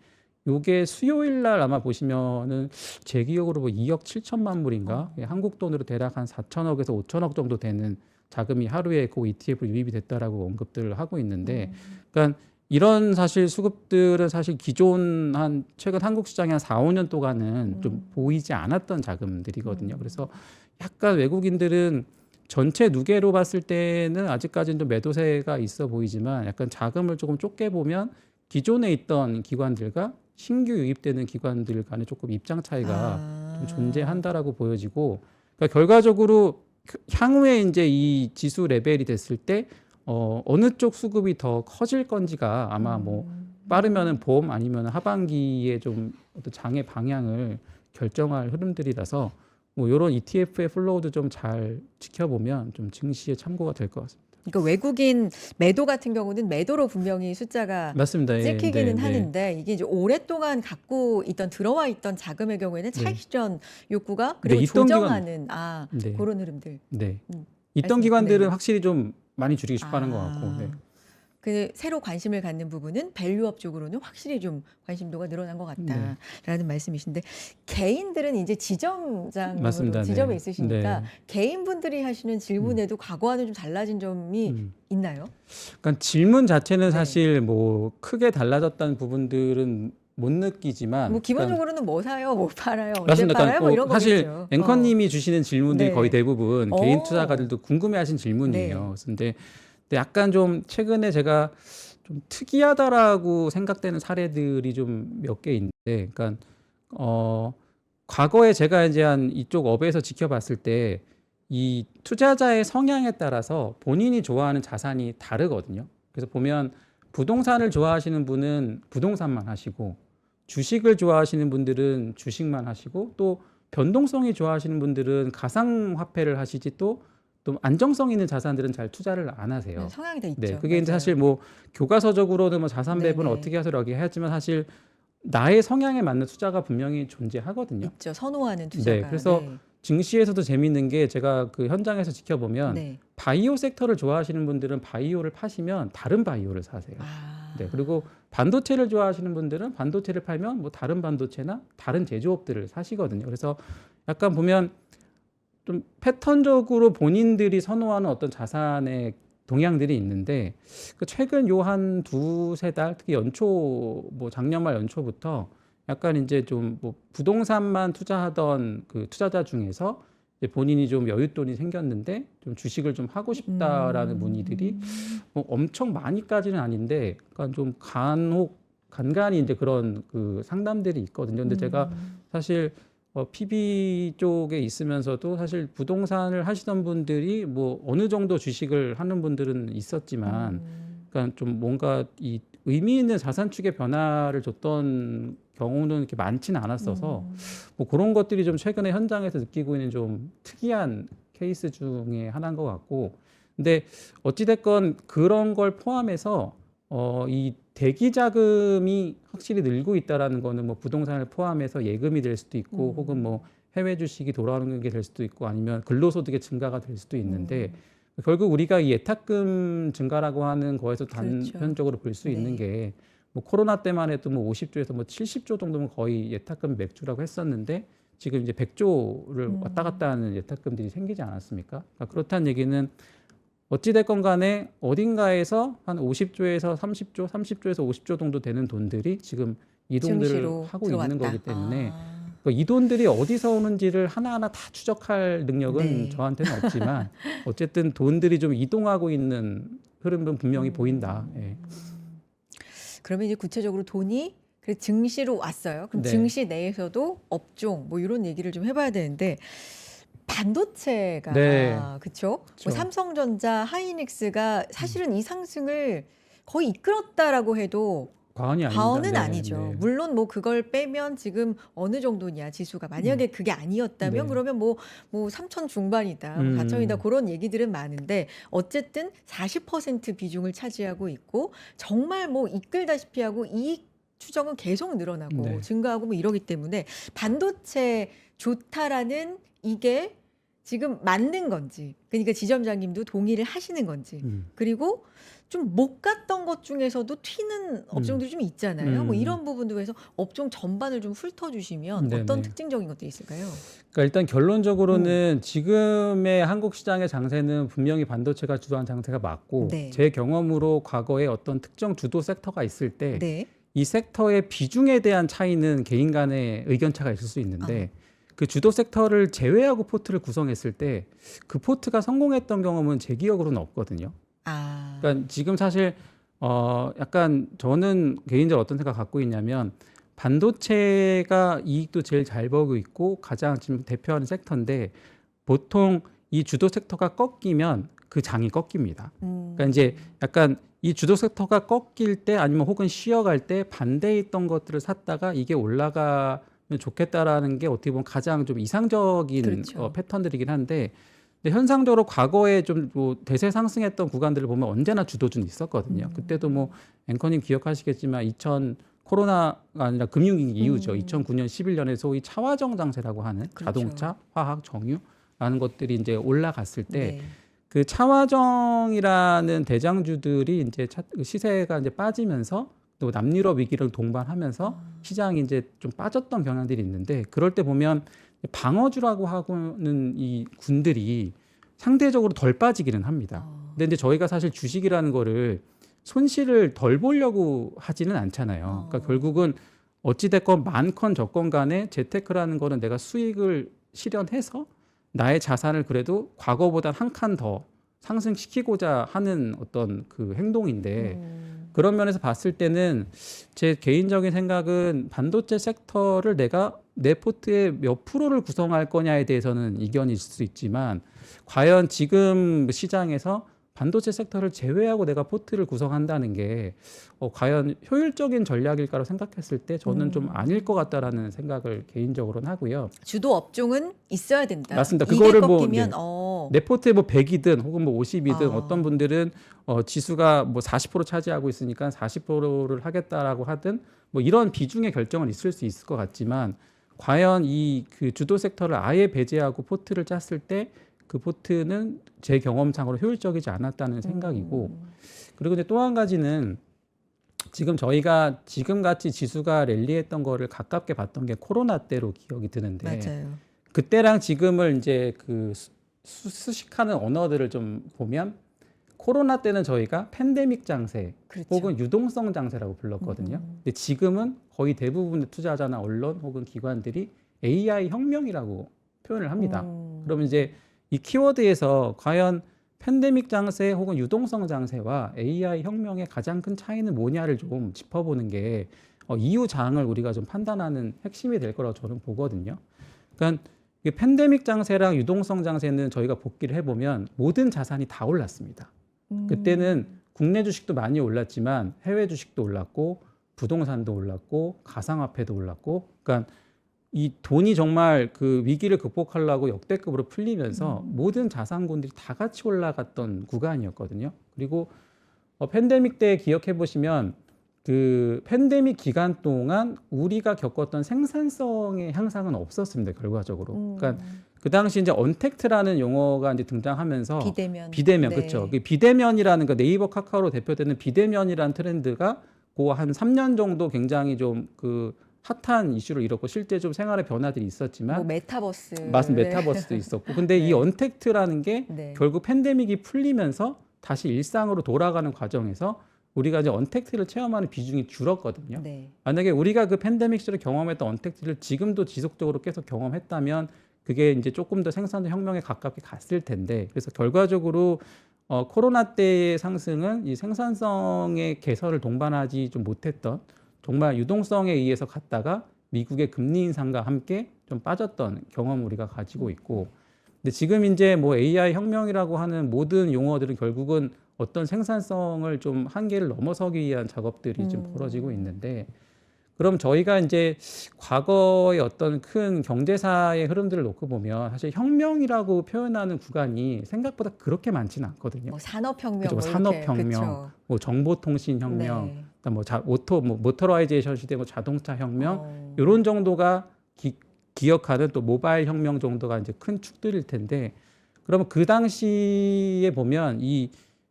요게 수요일 날 아마 보시면은 제 기억으로 뭐 2억 7천만 불인가 한국 돈으로 대략 한 4천억에서 5천억 정도 되는 자금이 하루에 그 ETF로 유입이 됐다라고 언급들을 하고 있는데, 그러니까 이런 사실 수급들은 사실 기존 한 최근 한국 시장이 한 4, 5년 동안은 좀 보이지 않았던 자금들이거든요. 그래서 약간 외국인들은 전체 누계로 봤을 때는 아직까지는 좀 매도세가 있어 보이지만 약간 자금을 조금 좁게 보면 기존에 있던 기관들과 신규 유입되는 기관들 간에 조금 입장 차이가 좀 존재한다라고 보여지고, 그러니까 결과적으로 향후에 이제 이 지수 레벨이 됐을 때 어느 쪽 수급이 더 커질 건지가 아마 뭐 빠르면은 봄 아니면 하반기에 좀 어떤 장의 방향을 결정할 흐름들이라서 뭐 이런 ETF의 플로우도 좀 잘 지켜보면 좀 증시에 참고가 될 것 같습니다. 그러니까 외국인 매도 같은 경우는 매도로 분명히 숫자가 맞습니다. 예, 찍히기는 네, 네. 하는데 이게 이제 오랫동안 갖고 있던 들어와 있던 자금의 경우에는 네. 차익 실현 욕구가 네, 그리고 있던 조정하는 네. 그런 흐름들. 네. 음, 있던 말씀- 기관들은 네. 확실히 좀 많이 줄이기 싶어하는 것 같고. 네. 그 새로 관심을 갖는 부분은 밸류업 쪽으로는 확실히 좀 관심도가 늘어난 것 같다라는 말씀이신데, 개인들은 이제 지점장으로 맞습니다. 지점에 네. 있으시니까 네. 개인분들이 하시는 질문에도 과거와는 좀 달라진 점이 있나요? 그러니까 질문 자체는 네. 사실 뭐 크게 달라졌다는 부분들은 못 느끼지만, 뭐 기본적으로는 뭐 사요, 뭐 팔아요, 언제 맞습니다. 팔아요, 뭐 그러니까 이런 사실 거겠죠. 앵커님이 주시는 질문들이 네. 거의 대부분 개인 오. 투자가들도 궁금해하신 질문이에요. 네. 근데 약간 좀 최근에 제가 좀 특이하다라고 생각되는 사례들이 좀 몇 개 있는데, 그러니까 과거에 제가 이제 한 이쪽 업에서 지켜봤을 때 이 투자자의 성향에 따라서 본인이 좋아하는 자산이 다르거든요. 그래서 보면 부동산을 좋아하시는 분은 부동산만 하시고, 주식을 좋아하시는 분들은 주식만 하시고, 또 변동성이 좋아하시는 분들은 가상화폐를 하시지 또 안정성 있는 자산들은 잘 투자를 안 하세요. 성향이 다 있죠. 네, 그게 이제 맞아요. 사실 뭐 교과서적으로는 뭐 자산 배분 네네. 어떻게 하세요 이렇게 하지만 사실 나의 성향에 맞는 투자가 분명히 존재하거든요. 있죠. 선호하는 투자가. 네, 그래서 증시에서도 재미있는 게 제가 그 현장에서 지켜보면 네. 바이오 섹터를 좋아하시는 분들은 바이오를 파시면 다른 바이오를 사세요. 네, 그리고 반도체를 좋아하시는 분들은 반도체를 팔면 뭐 다른 반도체나 다른 제조업들을 사시거든요. 그래서 약간 보면 좀 패턴적으로 본인들이 선호하는 어떤 자산의 동향들이 있는데, 최근 요 한 두세 달, 특히 연초 뭐 작년 말 연초부터 약간 이제 좀 뭐 부동산만 투자하던 그 투자자 중에서 이제 본인이 좀 여윳돈이 생겼는데 좀 주식을 좀 하고 싶다라는 문의들이 뭐 엄청 많이까지는 아닌데, 그러니까 좀 간간히 이제 그런 그 상담들이 있거든요. 근데 제가 사실 PB 쪽에 있으면서도 사실 부동산을 하시던 분들이 뭐 어느 정도 주식을 하는 분들은 있었지만, 그러니까 좀 뭔가 이 의미 있는 자산 축의 변화를 줬던 경우는 이렇게 많지는 않았어서 뭐 그런 것들이 좀 최근에 현장에서 느끼고 있는 좀 특이한 케이스 중에 하나인 것 같고, 근데 어찌됐건 그런 걸 포함해서 이 대기 자금이 확실히 늘고 있다라는 거는 뭐 부동산을 포함해서 예금이 될 수도 있고, 혹은 뭐 해외 주식이 돌아오는 게 될 수도 있고, 아니면 근로소득의 증가가 될 수도 있는데, 결국 우리가 이 예탁금 증가라고 하는 거에서 단편적으로 볼 수 있는 게 뭐 코로나 때만 해도 뭐 50조에서 뭐 70조 정도면 거의 예탁금 맥주라고 했었는데, 지금 이제 100조를 왔다 갔다 하는 예탁금들이 생기지 않았습니까? 그러니까 그렇다는 얘기는 어찌됐건 간에 어딘가에서 한 50조에서 30조, 30조에서 50조 정도 되는 돈들이 지금 이동들을 증시로 하고 들어왔다. 있는 거기 때문에 그러니까 이 돈들이 어디서 오는지를 하나하나 다 추적할 능력은 네. 저한테는 없지만 어쨌든 돈들이 좀 이동하고 있는 흐름은 분명히 보인다. 예. 그러면 이제 구체적으로 돈이 그 증시로 왔어요. 그럼 네. 증시 내에서도 업종 뭐 이런 얘기를 좀 해봐야 되는데 반도체가 네. 그렇죠? 그쵸. 뭐 삼성전자, 하이닉스가 사실은 이 상승을 거의 이끌었다라고 해도 과언이 아닙니다. 과언은 네, 아니죠. 네. 물론 뭐 그걸 빼면 지금 어느 정도냐 지수가 만약에 그게 아니었다면 네. 그러면 뭐 3천 중반이다, 4천이다 그런 얘기들은 많은데 어쨌든 40% 비중을 차지하고 있고 정말 뭐 이끌다시피 하고 이익 추정은 계속 늘어나고 네. 증가하고 뭐 이러기 때문에 반도체 좋다라는 이게 지금 맞는 건지 그러니까 지점장님도 동의를 하시는 건지 그리고 좀 못 갔던 것 중에서도 튀는 업종들이 좀 있잖아요. 뭐 이런 부분들에서 업종 전반을 좀 훑어주시면 네네. 어떤 특징적인 것들이 있을까요? 그러니까 일단 결론적으로는 지금의 한국 시장의 장세는 분명히 반도체가 주도한 장세가 맞고 네. 제 경험으로 과거에 어떤 특정 주도 섹터가 있을 때 네. 이 섹터의 비중에 대한 차이는 개인 간의 의견 차가 있을 수 있는데 그 주도 섹터를 제외하고 포트를 구성했을 때 그 포트가 성공했던 경험은 제 기억으로는 없거든요. 그러니까 지금 사실 약간 저는 개인적으로 어떤 생각 갖고 있냐면 반도체가 이익도 제일 잘 벌고 있고 가장 지금 대표하는 섹터인데 보통 이 주도 섹터가 꺾이면 그 장이 꺾입니다. 그러니까 이제 약간 이 주도 섹터가 꺾일 때 아니면 혹은 쉬어갈 때 반대에 있던 것들을 샀다가 이게 올라가면 좋겠다라는 게 어떻게 보면 가장 좀 이상적인 그렇죠. 패턴들이긴 한데 근데 현상적으로 과거에 좀 뭐 대세 상승했던 구간들을 보면 언제나 주도주는 있었거든요. 그때도 뭐 앵커님 기억하시겠지만 2000 코로나가 아니라 금융위기 이후죠. 2009년, 11년에 소위 차화정 장세라고 하는 그렇죠. 자동차, 화학, 정유라는 것들이 이제 올라갔을 때 네. 그 차화정이라는 대장주들이 이제 시세가 이제 빠지면서 또 남유럽 위기를 동반하면서 시장이 이제 좀 빠졌던 경향들이 있는데 그럴 때 보면 방어주라고 하고는 이 군들이 상대적으로 덜 빠지기는 합니다. 근데 이제 저희가 사실 주식이라는 거를 손실을 덜 보려고 하지는 않잖아요. 그러니까 결국은 어찌됐건 많건 적건 간에 재테크라는 거는 내가 수익을 실현해서 나의 자산을 그래도 과거보다 한 칸 더 상승시키고자 하는 어떤 그 행동인데 그런 면에서 봤을 때는 제 개인적인 생각은 반도체 섹터를 내가 내 포트의 몇 프로를 구성할 거냐에 대해서는 이견이 있을 수 있지만 과연 지금 시장에서 반도체 섹터를 제외하고 내가 포트를 구성한다는 게 과연 효율적인 전략일까로 생각했을 때 저는 좀 아닐 것 같다라는 생각을 개인적으로는 하고요. 주도 업종은 있어야 된다. 맞습니다. 이게 그거를 뭐 꺾이면 내 포트에 뭐 100이든 혹은 뭐 50이든 어떤 분들은 지수가 뭐 40% 차지하고 있으니까 40%를 하겠다라고 하든 뭐 이런 비중의 결정은 있을 수 있을 것 같지만 과연 이 그 주도 섹터를 아예 배제하고 포트를 짰을 때 그 포트는 제 경험상으로 효율적이지 않았다는 생각이고 그리고 이제 또 한 가지는 지금 저희가 지금같이 지수가 랠리했던 거를 가깝게 봤던 게 코로나 때로 기억이 드는데 맞아요. 그때랑 지금을 이제 그 수식하는 언어들을 좀 보면 코로나 때는 저희가 팬데믹 장세 그렇죠. 혹은 유동성 장세라고 불렀거든요. 근데 지금은 거의 대부분의 투자자나 언론 혹은 기관들이 AI 혁명이라고 표현을 합니다. 그러면 이제 이 키워드에서 과연 팬데믹 장세 혹은 유동성 장세와 AI 혁명의 가장 큰 차이는 뭐냐를 좀 짚어보는 게 이후 장을 우리가 좀 판단하는 핵심이 될 거라고 저는 보거든요. 그러니까 이 팬데믹 장세랑 유동성 장세는 저희가 복기를 해보면 모든 자산이 다 올랐습니다. 그때는 국내 주식도 많이 올랐지만 해외 주식도 올랐고 부동산도 올랐고 가상화폐도 올랐고 그러니까 이 돈이 정말 그 위기를 극복하려고 역대급으로 풀리면서 모든 자산군들이 다 같이 올라갔던 구간이었거든요. 그리고 팬데믹 때 기억해 보시면 그 팬데믹 기간 동안 우리가 겪었던 생산성의 향상은 없었습니다. 결과적으로. 그러니까 그 당시 이제 언택트라는 용어가 이제 등장하면서 비대면 네. 그렇죠. 그 비대면이라는 그 네이버 카카오로 대표되는 비대면이라는 트렌드가 그 한 3년 정도 굉장히 좀 그 핫한 이슈를 이뤘고 실제 좀 생활의 변화들이 뭐 있었지만 메타버스. 맞은 네. 메타버스도 있었고 근데 네. 이 언택트라는 게 네. 결국 팬데믹이 풀리면서 다시 일상으로 돌아가는 과정에서 우리가 이제 언택트를 체험하는 비중이 줄었거든요. 네. 만약에 우리가 그 팬데믹 시절에 경험했던 언택트를 지금도 지속적으로 계속 경험했다면 그게 이제 조금 더 생산도 혁명에 가깝게 갔을 텐데 그래서 결과적으로 코로나 때의 상승은 이 생산성의 개선을 동반하지 좀 못했던 정말 유동성에 의해서 갔다가 미국의 금리 인상과 함께 좀 빠졌던 경험을 우리가 가지고 있고 근데 지금 이제 뭐 AI 혁명이라고 하는 모든 용어들은 결국은 어떤 생산성을 좀 한계를 넘어서기 위한 작업들이 좀 벌어지고 있는데 그럼 저희가 이제 과거의 어떤 큰 경제사의 흐름들을 놓고 보면 사실 혁명이라고 표현하는 구간이 생각보다 그렇게 많지는 않거든요. 뭐 산업혁명, 그죠, 뭐 이렇게. 산업혁명, 그쵸. 뭐 정보통신혁명, 네. 그다음 뭐 모터라이제이션 시대, 뭐 자동차 혁명 어. 이런 정도가 기억하는 또 모바일 혁명 정도가 이제 큰 축들일 텐데 그러면 그 당시에 보면 이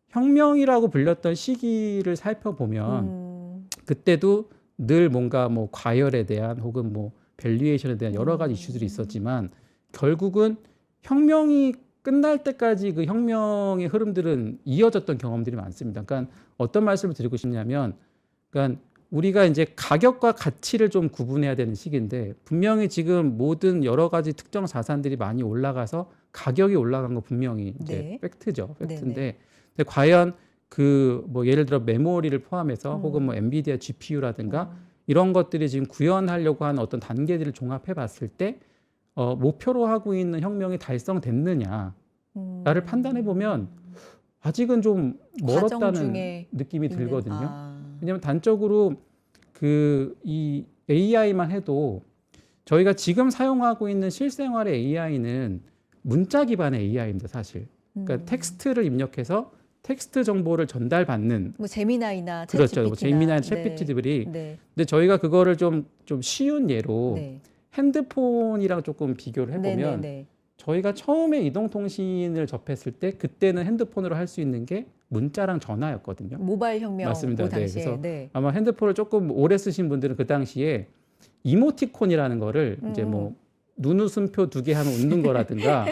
혁명이라고 불렸던 시기를 살펴보면 그때도 늘 뭔가 뭐 과열에 대한 혹은 뭐 밸류에이션에 대한 여러 가지 이슈들이 있었지만 결국은 혁명이 끝날 때까지 그 혁명의 흐름들은 이어졌던 경험들이 많습니다. 그러니까 어떤 말씀을 드리고 싶냐면 그러니까 우리가 이제 가격과 가치를 좀 구분해야 되는 시기인데 분명히 지금 모든 여러 가지 특정 자산들이 많이 올라가서 가격이 올라간 거 분명히 이제 네. 팩트죠. 팩트인데 네네. 근데 과연 그 뭐 예를 들어 메모리를 포함해서 혹은 뭐 엔비디아 GPU라든가 이런 것들이 지금 구현하려고 하는 어떤 단계들을 종합해 봤을 때 목표로 하고 있는 혁명이 달성됐느냐를 판단해 보면 아직은 좀 과정 멀었다는 중에 느낌이 있는. 들거든요. 아. 왜냐하면 단적으로 그 이 AI만 해도 저희가 지금 사용하고 있는 실생활의 AI는 문자 기반의 AI입니다, 사실. 그러니까 텍스트를 입력해서 텍스트 정보를 전달받는 뭐 제미나이나 그렇죠. 뭐 챗GPT나. 제미나이 네. 챗GPT들이 네. 근데 저희가 그거를 좀 쉬운 예로 네. 핸드폰이랑 조금 비교를 해보면 네네네. 저희가 처음에 이동통신을 접했을 때 그때는 핸드폰으로 할 수 있는 게 문자랑 전화였거든요. 모바일 혁명 맞습니다. 그 네, 당시에. 그래서 네. 아마 핸드폰을 조금 오래 쓰신 분들은 그 당시에 이모티콘이라는 거를 이제 뭐 눈웃음표 2개 하면 웃는 거라든가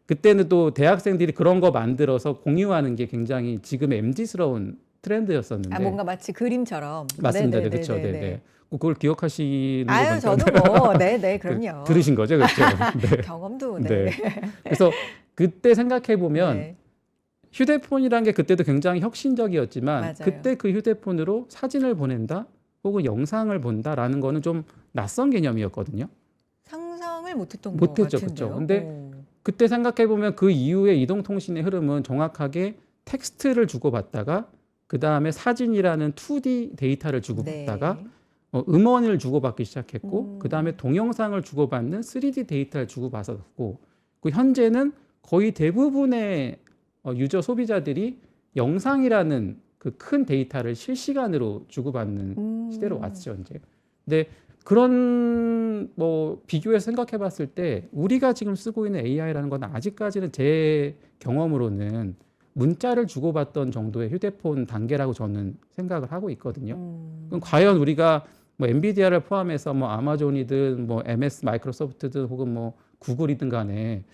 그때는 또 대학생들이 그런 거 만들어서 공유하는 게 굉장히 지금의 MZ스러운 트렌드였었는데 아 뭔가 마치 그림처럼. 맞습니다. 네, 네네네네네. 그렇죠. 네, 네. 그걸 기억하시는 거 아유 보니까 저도 뭐 네네 그럼요. 들으신 거죠, 그렇죠? 네. 경험도 네. 네. 그래서 그때 생각해 보면 네. 휴대폰이란 게 그때도 굉장히 혁신적이었지만 맞아요. 그때 그 휴대폰으로 사진을 보낸다 혹은 영상을 본다라는 거는 좀 낯선 개념이었거든요. 상상을 못했던 것 못했죠, 같은데요. 그렇죠. 근데 그때 생각해 보면 그 이후에 이동통신의 흐름은 정확하게 텍스트를 주고받다가 그 다음에 사진이라는 2D 데이터를 주고받다가 네. 음원을 주고받기 시작했고 그 다음에 동영상을 주고받는 3D 데이터를 주고받았고 그 현재는 거의 대부분의 유저 소비자들이 영상이라는 그 큰 데이터를 실시간으로 주고받는 시대로 왔죠 이제. 근데 그런 뭐 비교해서 생각해봤을 때 우리가 지금 쓰고 있는 AI라는 건 아직까지는 제 경험으로는 문자를 주고받던 정도의 휴대폰 단계라고 저는 생각을 하고 있거든요. 그럼 과연 우리가 뭐 엔비디아를 포함해서 뭐 아마존이든 뭐 MS 마이크로소프트든 혹은 뭐 구글이든 간에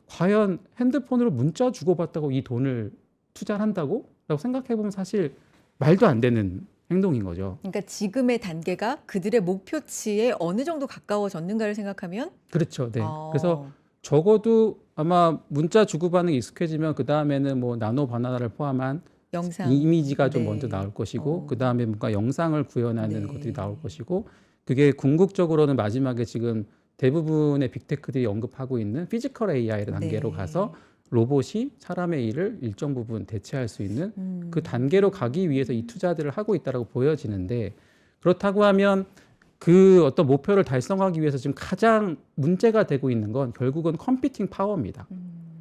과연 핸드폰으로 문자 주고받다고 이 돈을 투자를 한다고? 라고 생각해 보면 사실 말도 안 되는 행동인 거죠. 그러니까 지금의 단계가 그들의 목표치에 어느 정도 가까워졌는가를 생각하면 그렇죠. 네. 그래서 적어도 아마 문자 주고받는 게 익숙해지면 그 다음에는 뭐 나노 바나나를 포함한 영상 이미지가 좀 네. 먼저 나올 것이고 그 다음에 뭔가 영상을 구현하는 네. 것들이 나올 것이고 그게 궁극적으로는 마지막에 지금 대부분의 빅테크들이 언급하고 있는 피지컬 AI 단계로 네. 가서 로봇이 사람의 일을 일정 부분 대체할 수 있는 그 단계로 가기 위해서 이 투자들을 하고 있다라고 보여지는데 그렇다고 하면 그 어떤 목표를 달성하기 위해서 지금 가장 문제가 되고 있는 건 결국은 컴퓨팅 파워입니다.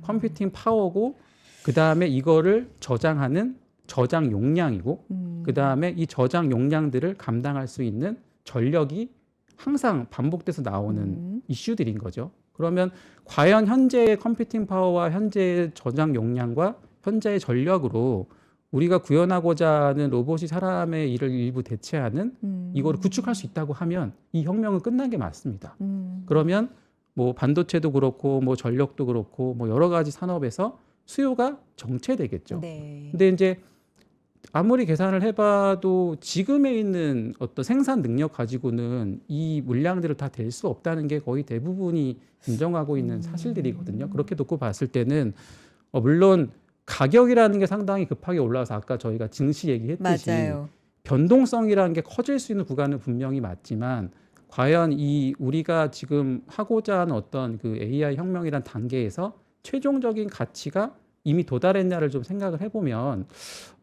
컴퓨팅 파워고 그 다음에 이거를 저장하는 저장 용량이고 그 다음에 이 저장 용량들을 감당할 수 있는 전력이 항상 반복돼서 나오는 이슈들인 거죠. 그러면 과연 현재의 컴퓨팅 파워와 현재의 저장 용량과 현재의 전력으로 우리가 구현하고자 하는 로봇이 사람의 일을 일부 대체하는 이거를 음. 구축할 수 있다고 하면 이 혁명은 끝난 게 맞습니다. 음. 그러면 뭐 반도체도 그렇고 뭐 전력도 그렇고 뭐 여러 가지 산업에서 수요가 정체되겠죠. 네. 근데 이제 아무리 계산을 해봐도 지금에 있는 어떤 생산 능력 가지고는 이 물량들을 다 댈 수 없다는 게 거의 대부분이 인정하고 있는 사실들이거든요. 그렇게 놓고 봤을 때는 물론 가격이라는 게 상당히 급하게 올라와서 아까 저희가 증시 얘기했듯이 맞아요. 변동성이라는 게 커질 수 있는 구간은 분명히 맞지만 과연 이 우리가 지금 하고자 하는 어떤 그 AI 혁명이란 단계에서 최종적인 가치가 이미 도달했냐를 좀 생각을 해보면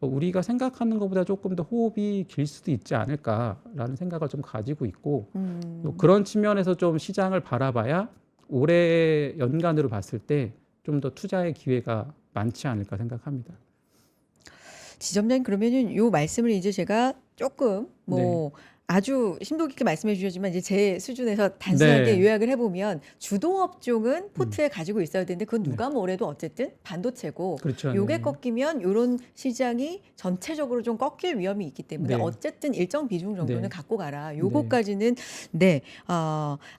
우리가 생각하는 것보다 조금 더 호흡이 길 수도 있지 않을까라는 생각을 좀 가지고 있고 또 그런 측면에서 좀 시장을 바라봐야 올해 연간으로 봤을 때 좀 더 투자의 기회가 많지 않을까 생각합니다. 지점장님 그러면은 요 말씀을 이제 제가 조금 네. 뭐 아주 심도 깊게 말씀해 주셨지만 이제 제 수준에서 단순하게 네. 요약을 해보면 주도 업종은 음. 포트에 가지고 있어야 되는데 그건 네. 누가 뭐래도 어쨌든 반도체고 그렇죠. 요게 네. 꺾이면 요런 시장이 전체적으로 좀 꺾일 위험이 있기 때문에 네. 어쨌든 일정 비중 정도는 네. 갖고 가라. 네. 요거까지는 네,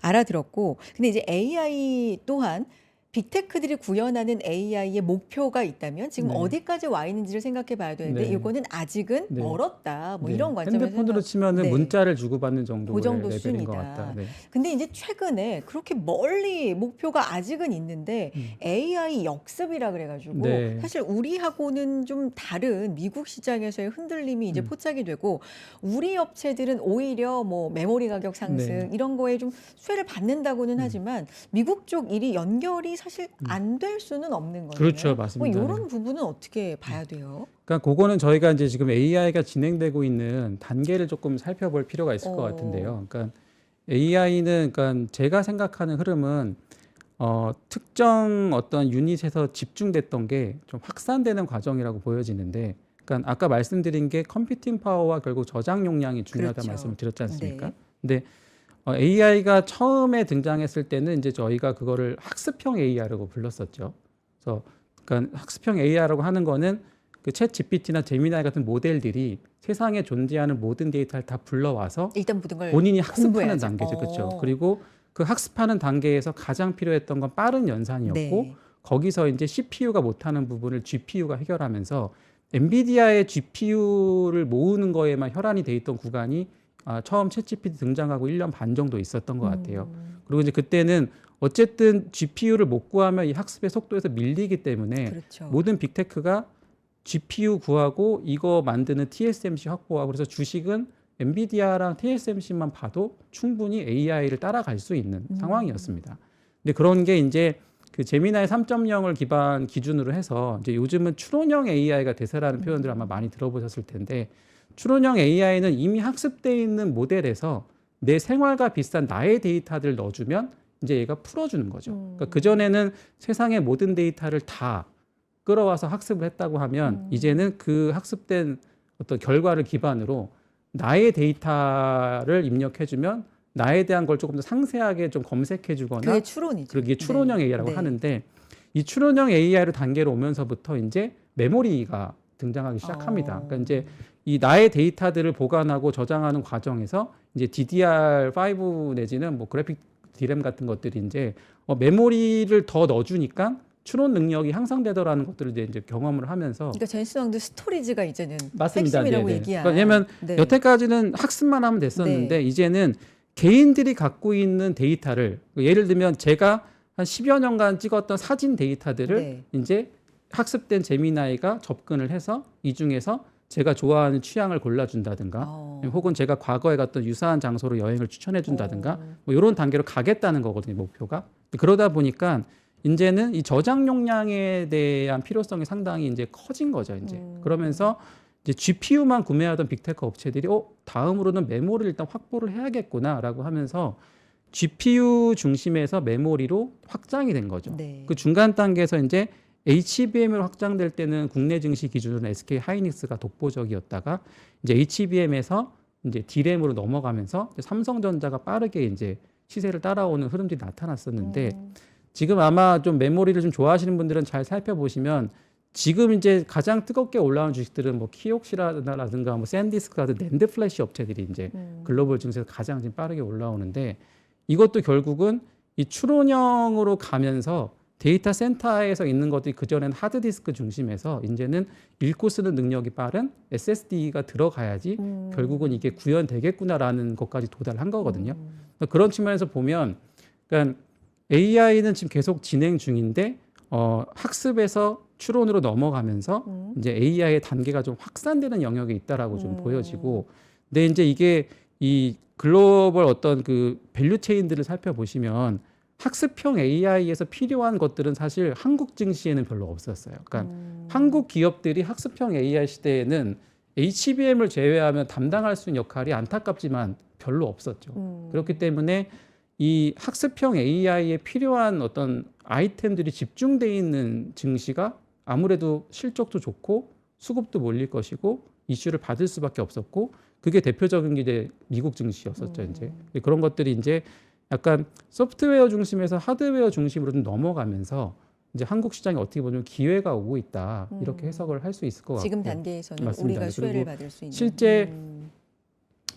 알아들었고 근데 이제 AI 또한 빅테크들이 구현하는 AI의 목표가 있다면 지금 네. 어디까지 와 있는지를 생각해 봐야 되는데 네. 이거는 아직은 네. 멀었다. 뭐 네. 이런 관점에서 핸드폰으로 치면은 네. 문자를 주고받는 그 정도의 정도 레벨인 것 수준이다. 같다. 네. 근데 이제 최근에 그렇게 멀리 목표가 아직은 있는데 AI 역습이라 그래가지고 네. 사실 우리하고는 좀 다른 미국 시장에서의 흔들림이 이제 포착이 되고 우리 업체들은 오히려 뭐 메모리 가격 상승 네. 이런 거에 좀 수혜를 받는다고는 하지만 미국 쪽 일이 연결이 사실 안 될 수는 없는 거예요. 그렇죠. 맞습니다. 뭐 이런 부분은 어떻게 봐야 돼요? 그러니까 그거는 저희가 이제 지금 AI가 진행되고 있는 단계를 조금 살펴볼 필요가 있을 것 어. 같은데요. 그러니까 AI는 그러니까 제가 생각하는 흐름은 특정 어떤 유닛에서 집중됐던 게 좀 확산되는 과정이라고 보여지는데, 그러니까 아까 말씀드린 게 컴퓨팅 파워와 결국 저장 용량이 중요하다는 그렇죠. 말씀을 드렸지 않습니까? 네. 근데 AI가 처음에 등장했을 때는 이제 저희가 그거를 학습형 AI라고 불렀었죠. 그래서 그러니까 학습형 AI라고 하는 거는 그 챗 GPT나 제미나이 같은 모델들이 세상에 존재하는 모든 데이터를 다 불러와서 일단 모든 걸 본인이 학습하는 공부해야죠. 단계죠. 그렇죠. 어. 그리고 그 학습하는 단계에서 가장 필요했던 건 빠른 연산이었고 네. 거기서 이제 CPU가 못하는 부분을 GPU가 해결하면서 엔비디아의 GPU를 모으는 거에만 혈안이 돼 있던 구간이 처음 챗GPT 등장하고 1년 반 정도 있었던 것 같아요. 그리고 이제 그때는 어쨌든 GPU를 못 구하면 이 학습의 속도에서 밀리기 때문에 그렇죠. 모든 빅테크가 GPU 구하고 이거 만드는 TSMC 확보하고 그래서 주식은 엔비디아랑 TSMC만 봐도 충분히 AI를 따라갈 수 있는 상황이었습니다. 근데 그런 게 이제 그 제미나이 3.0을 기준으로 해서 이제 요즘은 추론형 AI가 대세라는 표현들 아마 많이 들어보셨을 텐데 추론형 AI는 이미 학습되어 있는 모델에서 내 생활과 비슷한 나의 데이터들을 넣어주면 이제 얘가 풀어주는 거죠. 그러니까 그전에는 세상의 모든 데이터를 다 끌어와서 학습을 했다고 하면 이제는 그 학습된 어떤 결과를 기반으로 나의 데이터를 입력해주면 나에 대한 걸 조금 더 상세하게 좀 검색해주거나 그게 추론이죠. 그게 추론형 네. AI라고 네. 하는데 이 추론형 AI를 단계로 오면서부터 이제 메모리가 등장하기 시작합니다. 그러니까 이제 이 나의 데이터들을 보관하고 저장하는 과정에서 이제 DDR5 내지는 뭐 그래픽 디램 같은 것들이 이제 메모리를 더 넣어주니까 추론 능력이 향상되더라는 것들을 이제 경험을 하면서 그러니까 제니스왕도 스토리지가 이제는 맞습니다. 핵심이라고 네네. 얘기한. 왜냐하면 네. 여태까지는 학습만 하면 됐었는데 이제는 개인들이 갖고 있는 데이터를 예를 들면 제가 한 10여 년간 찍었던 사진 데이터들을 네. 이제 학습된 제미나이가 접근을 해서 이 중에서 제가 좋아하는 취향을 골라준다든가 혹은 제가 과거에 갔던 유사한 장소로 여행을 추천해준다든가 뭐 이런 단계로 가겠다는 거거든요, 목표가. 그러다 보니까 이제는 이 저장 용량에 대한 필요성이 상당히 이제 커진 거죠, 이제. 그러면서 이제 GPU만 구매하던 빅테크 업체들이 다음으로는 메모리를 일단 확보를 해야겠구나라고 하면서 GPU 중심에서 메모리로 확장이 된 거죠. 네. 그 중간 단계에서 이제 HBM으로 확장될 때는 국내 증시 기준으로는 SK 하이닉스가 독보적이었다가 이제 HBM에서 이제 D램으로 넘어가면서 이제 삼성전자가 빠르게 이제 시세를 따라오는 흐름들이 나타났었는데 지금 아마 좀 메모리를 좀 좋아하시는 분들은 잘 살펴보시면 지금 이제 가장 뜨겁게 올라온 주식들은 뭐 키옥시라든가 뭐 샌디스크 같은 낸드 플래시 업체들이 이제 글로벌 증시에서 가장 지금 빠르게 올라오는데 이것도 결국은 이 추론형으로 가면서 데이터 센터에서 있는 것들이 그전에는 하드디스크 중심에서 이제는 읽고 쓰는 능력이 빠른 SSD가 들어가야지 결국은 이게 구현되겠구나라는 것까지 도달한 거거든요. 그런 측면에서 보면 그러니까 AI는 지금 계속 진행 중인데 학습에서 추론으로 넘어가면서 이제 AI의 단계가 좀 확산되는 영역에 있다라고 좀 보여지고, 근데 이제 이게 이 글로벌 어떤 그 밸류 체인들을 살펴보시면 학습형 AI에서 필요한 것들은 사실 한국 증시에는 별로 없었어요. 그러니까 한국 기업들이 학습형 AI 시대에는 HBM을 제외하면 담당할 수 있는 역할이 안타깝지만 별로 없었죠. 그렇기 때문에 이 학습형 AI에 필요한 어떤 아이템들이 집중돼 있는 증시가 아무래도 실적도 좋고 수급도 몰릴 것이고 이슈를 받을 수밖에 없었고, 그게 대표적인 게 이제 미국 증시였었죠. 이제 그런 것들이 이제 약간 소프트웨어 중심에서 하드웨어 중심으로 좀 넘어가면서 이제 한국 시장이 어떻게 보면 기회가 오고 있다, 이렇게 해석을 할 수 있을 것 같고. 지금 단계에서는 맞습니다. 우리가 수혜를 그리고 받을 수 있는. 실제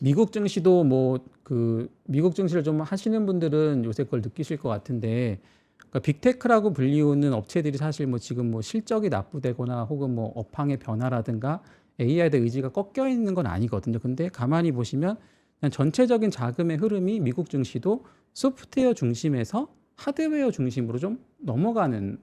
미국 증시도 뭐 그 미국 증시를 좀 하시는 분들은 요새 그걸 느끼실 것 같은데, 그러니까 빅테크라고 불리우는 업체들이 사실 뭐 지금 뭐 실적이 나쁘되거나 혹은 뭐 업황의 변화라든가 AI에 대한 의지가 꺾여 있는 건 아니거든요. 근데 가만히 보시면 그냥 전체적인 자금의 흐름이 미국 증시도 소프트웨어 중심에서 하드웨어 중심으로 좀 넘어가는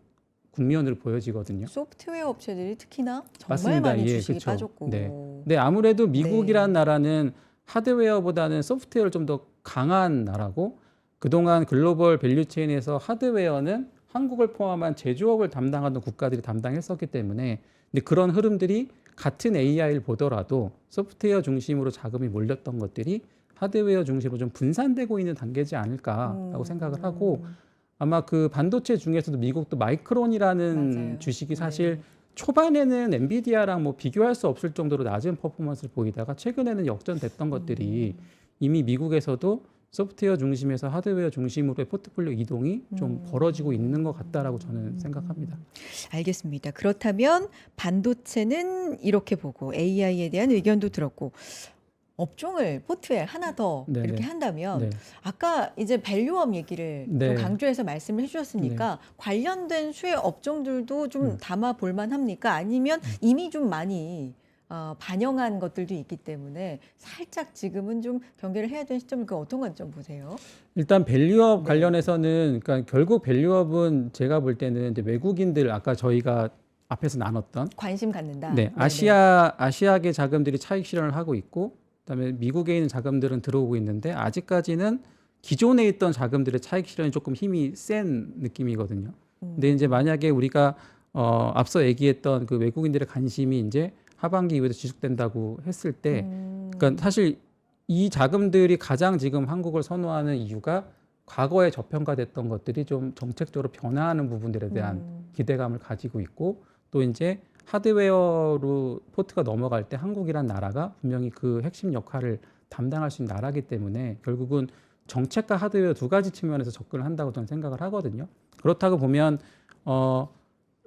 국면으로 보여지거든요. 소프트웨어 업체들이 특히나 정말 맞습니다. 많이 예, 주식이 그쵸. 빠졌고. 네. 근데 아무래도 미국이란 나라는 하드웨어보다는 소프트웨어를 좀 더 강한 나라고, 그동안 글로벌 밸류체인에서 하드웨어는 한국을 포함한 제조업을 담당하는 국가들이 담당했었기 때문에, 근데 그런 흐름들이 같은 AI를 보더라도 소프트웨어 중심으로 자금이 몰렸던 것들이 하드웨어 중심으로 좀 분산되고 있는 단계지 않을까라고 생각을 하고, 아마 그 반도체 중에서도 미국도 마이크론이라는 맞아요. 주식이 사실 초반에는 엔비디아랑 뭐 비교할 수 없을 정도로 낮은 퍼포먼스를 보이다가 최근에는 역전됐던 것들이 이미 미국에서도 소프트웨어 중심에서 하드웨어 중심으로의 포트폴리오 이동이 좀 벌어지고 있는 것 같다라고 저는 생각합니다. 알겠습니다. 그렇다면 반도체는 이렇게 보고 AI에 대한 의견도 들었고, 업종을 포트에 하나 더 네네. 이렇게 한다면 네. 아까 이제 밸류업 얘기를 좀 네. 강조해서 말씀을 해주셨으니까 관련된 수혜 업종들도 좀 담아 볼 만합니까? 아니면 이미 좀 많이 반영한 것들도 있기 때문에 살짝 지금은 좀 경계를 해야 되는 시점이니까 어떤 관점 보세요? 일단 밸류업 관련해서는 그러니까 결국 밸류업은 제가 볼 때는 이제 외국인들, 아까 저희가 앞에서 나눴던 관심 갖는다. 네, 아시아계 자금들이 차익 실현을 하고 있고, 그다음에 미국에 있는 자금들은 들어오고 있는데 아직까지는 기존에 있던 자금들의 차익 실현이 조금 힘이 센 느낌이거든요. 근데 이제 만약에 우리가 앞서 얘기했던 그 외국인들의 관심이 이제 하반기 이후에 지속된다고 했을 때, 그러니까 사실 이 자금들이 가장 지금 한국을 선호하는 이유가 과거에 저평가됐던 것들이 좀 정책적으로 변화하는 부분들에 대한 기대감을 가지고 있고, 또 이제 하드웨어로 포트가 넘어갈 때 한국이란 나라가 분명히 그 핵심 역할을 담당할 수 있는 나라이기 때문에 결국은 정책과 하드웨어 두 가지 측면에서 접근을 한다고 저는 생각을 하거든요. 그렇다고 보면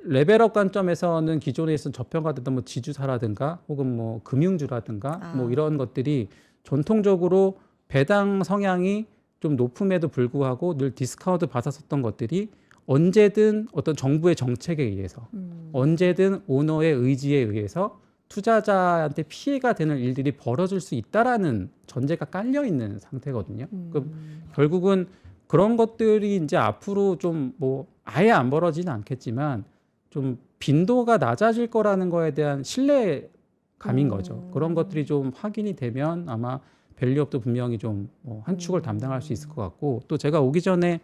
레벨업 관점에서는 기존에 있었던 저평가됐던 뭐 지주사라든가 혹은 뭐 금융주라든가 뭐 이런 것들이 전통적으로 배당 성향이 좀 높음에도 불구하고 늘 디스카운트 받았었던 것들이 언제든 어떤 정부의 정책에 의해서 언제든 오너의 의지에 의해서 투자자한테 피해가 되는 일들이 벌어질 수 있다라는 전제가 깔려 있는 상태거든요. 그럼 결국은 그런 것들이 이제 앞으로 좀 뭐 아예 안 벌어지는 않겠지만 좀 빈도가 낮아질 거라는 거에 대한 신뢰감인 거죠. 그런 것들이 좀 확인이 되면 아마 밸류업도 분명히 좀 한 축을 담당할 수 있을 것 같고, 또 제가 오기 전에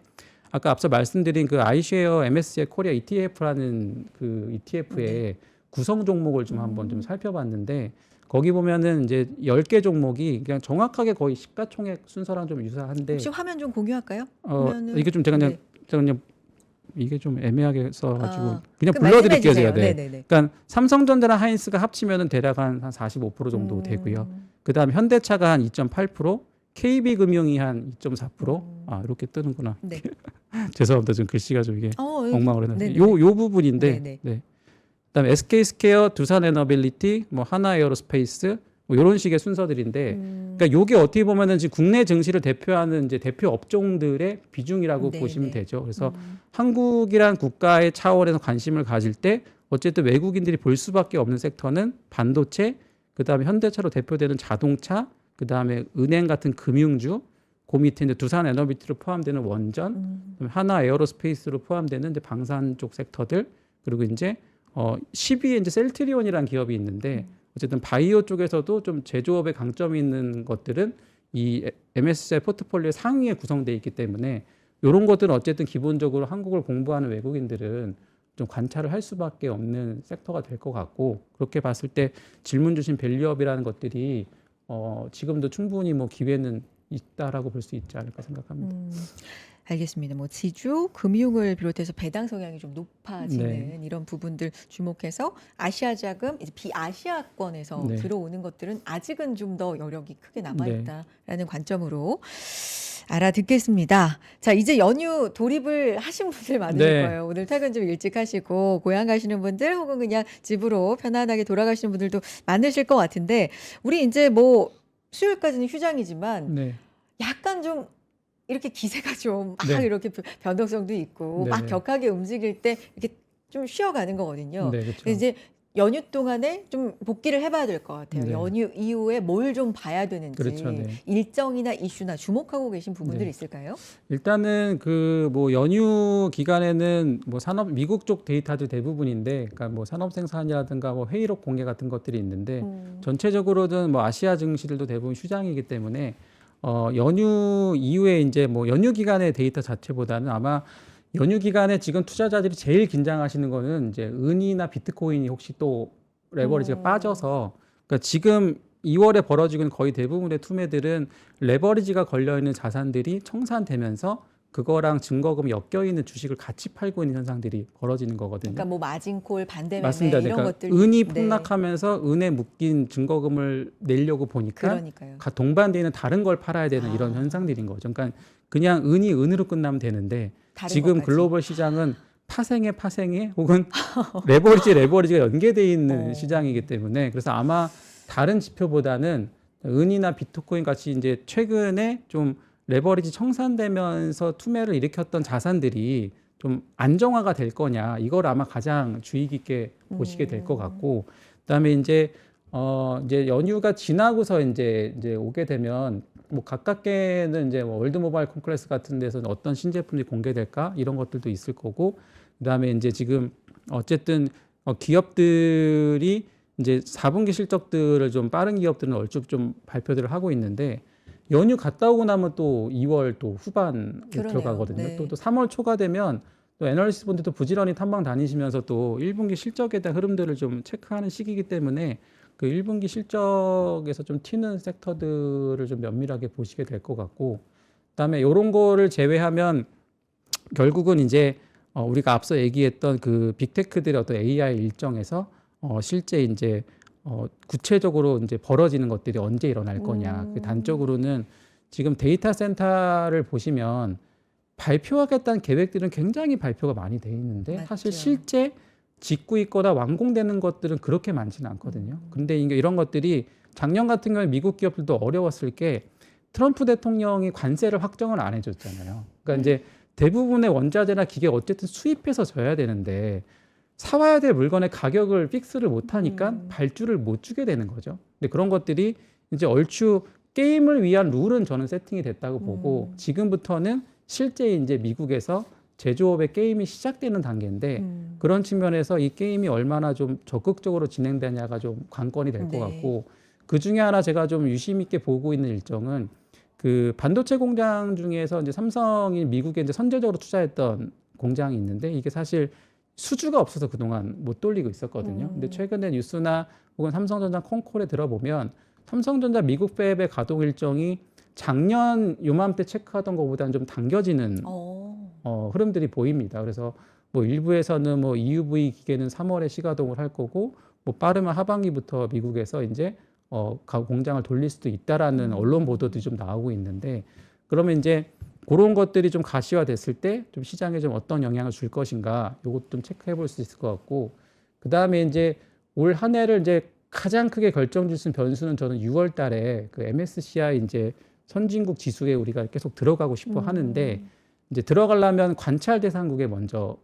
아까 앞서 말씀드린 그 iShare MSCI 코리아 ETF라는 그 ETF의 구성 종목을 좀 한번 좀 살펴봤는데, 거기 보면은 이제 10개 종목이 그냥 정확하게 거의 시가총액 순서랑 좀 유사한데, 혹시 화면 좀 공유할까요? 이게 좀 제가 그냥 이게 좀 애매하게 써가지고 그냥 그 불러드릴게요. 제가. 말씀해 네. 주세요. 그러니까 삼성전자랑 하이닉스가 합치면은 대략 한 45% 정도 되고요. 그다음 현대차가 한 2.8%, KB금융이 한 2.4%. 이렇게 뜨는구나. 네. 죄송합니다. 좀 글씨가 좀 이게 엉망으로 해놨어요. 네네. 요 부분인데, 네네. 네. 그다음에 SK스퀘어, 두산에너빌리티, 뭐 하나에어로스페이스 뭐 이런 식의 순서들인데, 그러니까 요게 어떻게 보면은 지금 국내 증시를 대표하는 이제 대표 업종들의 비중이라고 네, 보시면 네. 되죠. 그래서 한국이란 국가의 차원에서 관심을 가질 때 어쨌든 외국인들이 볼 수밖에 없는 섹터는 반도체, 그다음에 현대차로 대표되는 자동차, 그다음에 은행 같은 금융주, 그 밑에 이제 두산에너빌리티로 포함되는 원전, 그다음에 하나에어로스페이스로 포함되는 이제 방산 쪽 섹터들, 그리고 이제 10위에 이제 셀트리온이라는 기업이 있는데 어쨌든 바이오 쪽에서도 좀 제조업에 강점이 있는 것들은 이 MSCI 포트폴리오 상위에 구성되어 있기 때문에 이런 것들은 어쨌든 기본적으로 한국을 공부하는 외국인들은 좀 관찰을 할 수밖에 없는 섹터가 될 것 같고, 그렇게 봤을 때 질문 주신 밸류업이라는 것들이 지금도 충분히 뭐 기회는 있다라고 볼 수 있지 않을까 생각합니다. 알겠습니다. 뭐 지주, 금융을 비롯해서 배당 성향이 좀 높아지는 네. 이런 부분들 주목해서 아시아 자금, 이제 비아시아권에서 네. 들어오는 것들은 아직은 좀 더 여력이 크게 남아 네. 있다라는 관점으로 알아듣겠습니다. 자, 이제 연휴 돌입을 하신 분들 많으실 네. 거예요. 오늘 퇴근 좀 일찍 하시고 고향 가시는 분들 혹은 그냥 집으로 편안하게 돌아가시는 분들도 많으실 것 같은데, 우리 이제 뭐 수요일까지는 휴장이지만 네. 약간 좀 이렇게 기세가 좀 막 네. 이렇게 변동성도 있고 막 네네. 격하게 움직일 때 이렇게 좀 쉬어가는 거거든요. 네, 근데 그렇죠. 이제 연휴 동안에 좀 복귀를 해봐야 될 것 같아요. 네. 연휴 이후에 뭘 좀 봐야 되는지, 그렇죠. 네. 일정이나 이슈나 주목하고 계신 부분들이 네. 있을까요? 일단은 그 뭐 연휴 기간에는 뭐 산업 미국 쪽 데이터들 대부분인데, 그러니까 뭐 산업 생산이라든가 뭐 회의록 공개 같은 것들이 있는데 전체적으로는 뭐 아시아 증시들도 대부분 휴장이기 때문에 연휴 이후에 이제 뭐 연휴 기간의 데이터 자체보다는 아마 연휴 기간에 지금 투자자들이 제일 긴장하시는 거는 이제 은이나 비트코인이 혹시 또 레버리지가 빠져서, 그러니까 지금 2월에 벌어지고 있는 거의 대부분의 투매들은 레버리지가 걸려 있는 자산들이 청산되면서 그거랑 증거금이 엮여 있는 주식을 같이 팔고 있는 현상들이 벌어지는 거거든요. 그러니까 뭐 마진콜, 반대매매 맞습니다. 이런 그러니까 것들. 은이 네. 폭락하면서 은에 묶인 증거금을 내려고 보니까 그러니까요. 동반되어 있는 다른 걸 팔아야 되는 아. 이런 현상들인 거죠. 그러니까 그냥 은이 은으로 끝나면 되는데 다른 지금 것까지. 글로벌 시장은 파생에 혹은 레버리지가 연계되어 있는 시장이기 때문에, 그래서 아마 다른 지표보다는 은이나 비트코인 같이 이제 최근에 좀 레버리지 청산되면서 투매를 일으켰던 자산들이 좀 안정화가 될 거냐, 이걸 아마 가장 주의 깊게 보시게 될 것 같고, 그다음에 이제 연휴가 지나고서 이제 오게 되면 뭐 가깝게는 이제 뭐 월드 모바일 콘클래스 같은 데서는 어떤 신제품이 공개될까 이런 것들도 있을 거고, 그다음에 이제 지금 어쨌든 기업들이 이제 4분기 실적들을 좀 빠른 기업들은 얼추 좀 발표들을 하고 있는데, 연휴 갔다 오고 나면 또 2월 또 후반에 그러네요. 들어가거든요. 네. 또 3월 초가 되면 또 애널리스트 분들도 부지런히 탐방 다니시면서 또 1분기 실적에 대한 흐름들을 좀 체크하는 시기이기 때문에 그 1분기 실적에서 좀 튀는 섹터들을 좀 면밀하게 보시게 될 것 같고, 그다음에 이런 거를 제외하면 결국은 이제 우리가 앞서 얘기했던 그 빅테크들의 어떤 AI 일정에서 실제 이제 구체적으로 이제 벌어지는 것들이 언제 일어날 거냐. 그 단적으로는 지금 데이터 센터를 보시면 발표하겠다는 계획들은 굉장히 발표가 많이 돼 있는데 맞죠. 사실 실제 짓고 있거나 완공되는 것들은 그렇게 많지는 않거든요. 근데 이런 것들이 작년 같은 경우에 미국 기업들도 어려웠을 게 트럼프 대통령이 관세를 확정을 안 해줬잖아요. 그러니까 이제 대부분의 원자재나 기계 어쨌든 수입해서 져야 되는데 사와야 될 물건의 가격을 픽스를 못 하니까 발주를 못 주게 되는 거죠. 근데 그런 것들이 이제 얼추 게임을 위한 룰은 저는 세팅이 됐다고 보고, 지금부터는 실제 이제 미국에서 제조업의 게임이 시작되는 단계인데 그런 측면에서 이 게임이 얼마나 좀 적극적으로 진행되냐가 좀 관건이 될 것 네. 같고, 그 중에 하나 제가 좀 유심 있게 보고 있는 일정은 그 반도체 공장 중에서 이제 삼성이 미국에 이제 선제적으로 투자했던 공장이 있는데 이게 사실 수주가 없어서 그동안 못 돌리고 있었거든요. 근데 최근에 뉴스나 혹은 삼성전자 콩콜에 들어보면 삼성전자 미국 팹의 가동 일정이 작년 요맘때 체크하던 것보다는 좀 당겨지는 흐름들이 보입니다. 그래서 뭐 일부에서는 뭐 EUV 기계는 3월에 시가동을 할 거고, 뭐 빠르면 하반기부터 미국에서 이제 공장을 돌릴 수도 있다라는 언론 보도들이 좀 나오고 있는데, 그러면 이제 그런 것들이 좀 가시화됐을 때 좀 시장에 좀 어떤 영향을 줄 것인가, 이것 좀 체크해 볼 수 있을 것 같고, 그다음에 이제 올 한 해를 이제 가장 크게 결정질 수 있는 변수는 저는 6월 달에 그 MSCI 이제 선진국 지수에 우리가 계속 들어가고 싶어 하는데 이제 들어가려면 관찰 대상국에 먼저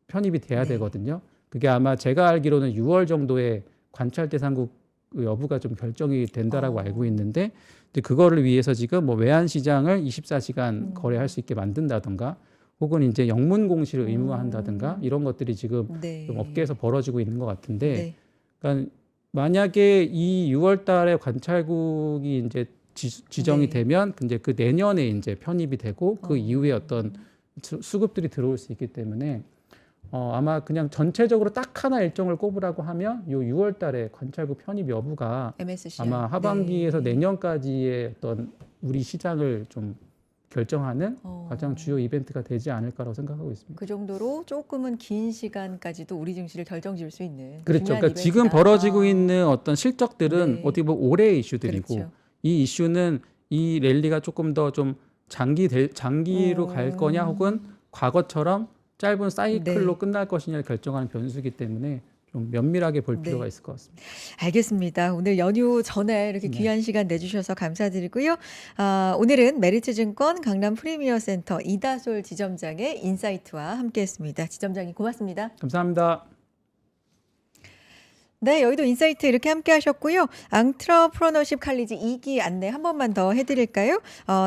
편입이 돼야 네. 되거든요. 그게 아마 제가 알기로는 6월 정도에 관찰 대상국 여부가 좀 결정이 된다라고 알고 있는데 이제 그거를 위해서 지금 뭐 외환 시장을 24시간 거래할 수 있게 만든다던가 혹은 이제 영문 공시를 의무화한다든가 이런 것들이 지금 네. 좀 업계에서 벌어지고 있는 것 같은데 네. 그러니까 만약에 이 6월 달에 관찰국이 이제 지정이 네. 되면 이제 그 내년에 이제 편입이 되고 그 이후에 어떤 수급들이 들어올 수 있기 때문에 아마 그냥 전체적으로 딱 하나 일정을 꼽으라고 하면 요 6월 달에 관찰국 편입 여부가 MSCI. 아마 하반기에서 네. 내년까지의 어떤 우리 시장을 좀 결정하는 가장 주요 이벤트가 되지 않을까라고 생각하고 있습니다. 그 정도로 조금은 긴 시간까지도 우리 증시를 결정지을 수 있는 그렇죠. 중요한 그러니까 지금 이벤트다. 벌어지고 있는 어떤 실적들은 네. 어떻게 보면 올해의 이슈들이고 그렇죠. 이 이슈는 이 랠리가 조금 더 좀 장기로 갈 거냐 혹은 과거처럼 짧은 사이클로 네. 끝날 것이냐를 결정하는 변수이기 때문에 좀 면밀하게 볼 필요가 네. 있을 것 같습니다. 알겠습니다. 오늘 연휴 전에 이렇게 네. 귀한 시간 내주셔서 감사드리고요. 오늘은 메리츠증권 강남 프리미어 센터 이다솔 지점장의 인사이트와 함께했습니다. 지점장님 고맙습니다. 감사합니다. 네, 여의도 인사이트 이렇게 함께 하셨고요. 앙트러프러너십 칼리지 2기 안내 한 번만 더 해드릴까요?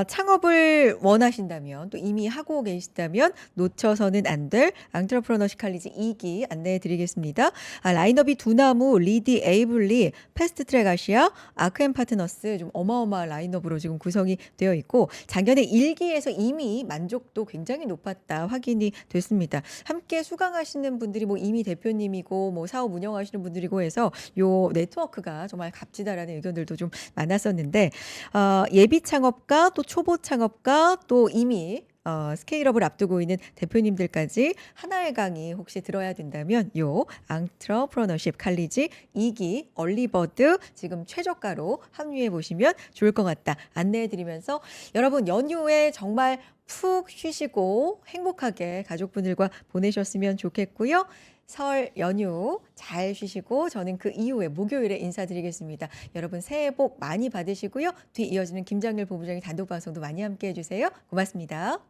창업을 원하신다면 또 이미 하고 계시다면 놓쳐서는 안 될 앙트러프러너십 칼리지 2기 안내해 드리겠습니다. 라인업이 두나무, 리디 에이블리, 패스트트랙 아시아, 아크앤 파트너스 좀 어마어마한 라인업으로 지금 구성이 되어 있고 작년에 1기에서 이미 만족도 굉장히 높았다 확인이 됐습니다. 함께 수강하시는 분들이 뭐 이미 대표님이고 뭐 사업 운영하시는 분들이고 해서 요 네트워크가 정말 값지다라는 의견들도 좀 많았었는데 예비 창업가 또 초보 창업가 또 이미 스케일업을 앞두고 있는 대표님들까지 하나의 강의 혹시 들어야 된다면 요 앙트러프러너십 칼리지 2기 얼리버드 지금 최저가로 합류해 보시면 좋을 것 같다 안내해 드리면서 여러분 연휴에 정말 푹 쉬시고 행복하게 가족분들과 보내셨으면 좋겠고요. 설 연휴 잘 쉬시고 저는 그 이후에 목요일에 인사드리겠습니다. 여러분 새해 복 많이 받으시고요. 뒤 이어지는 김장렬 본부장의 단독 방송도 많이 함께 해주세요. 고맙습니다.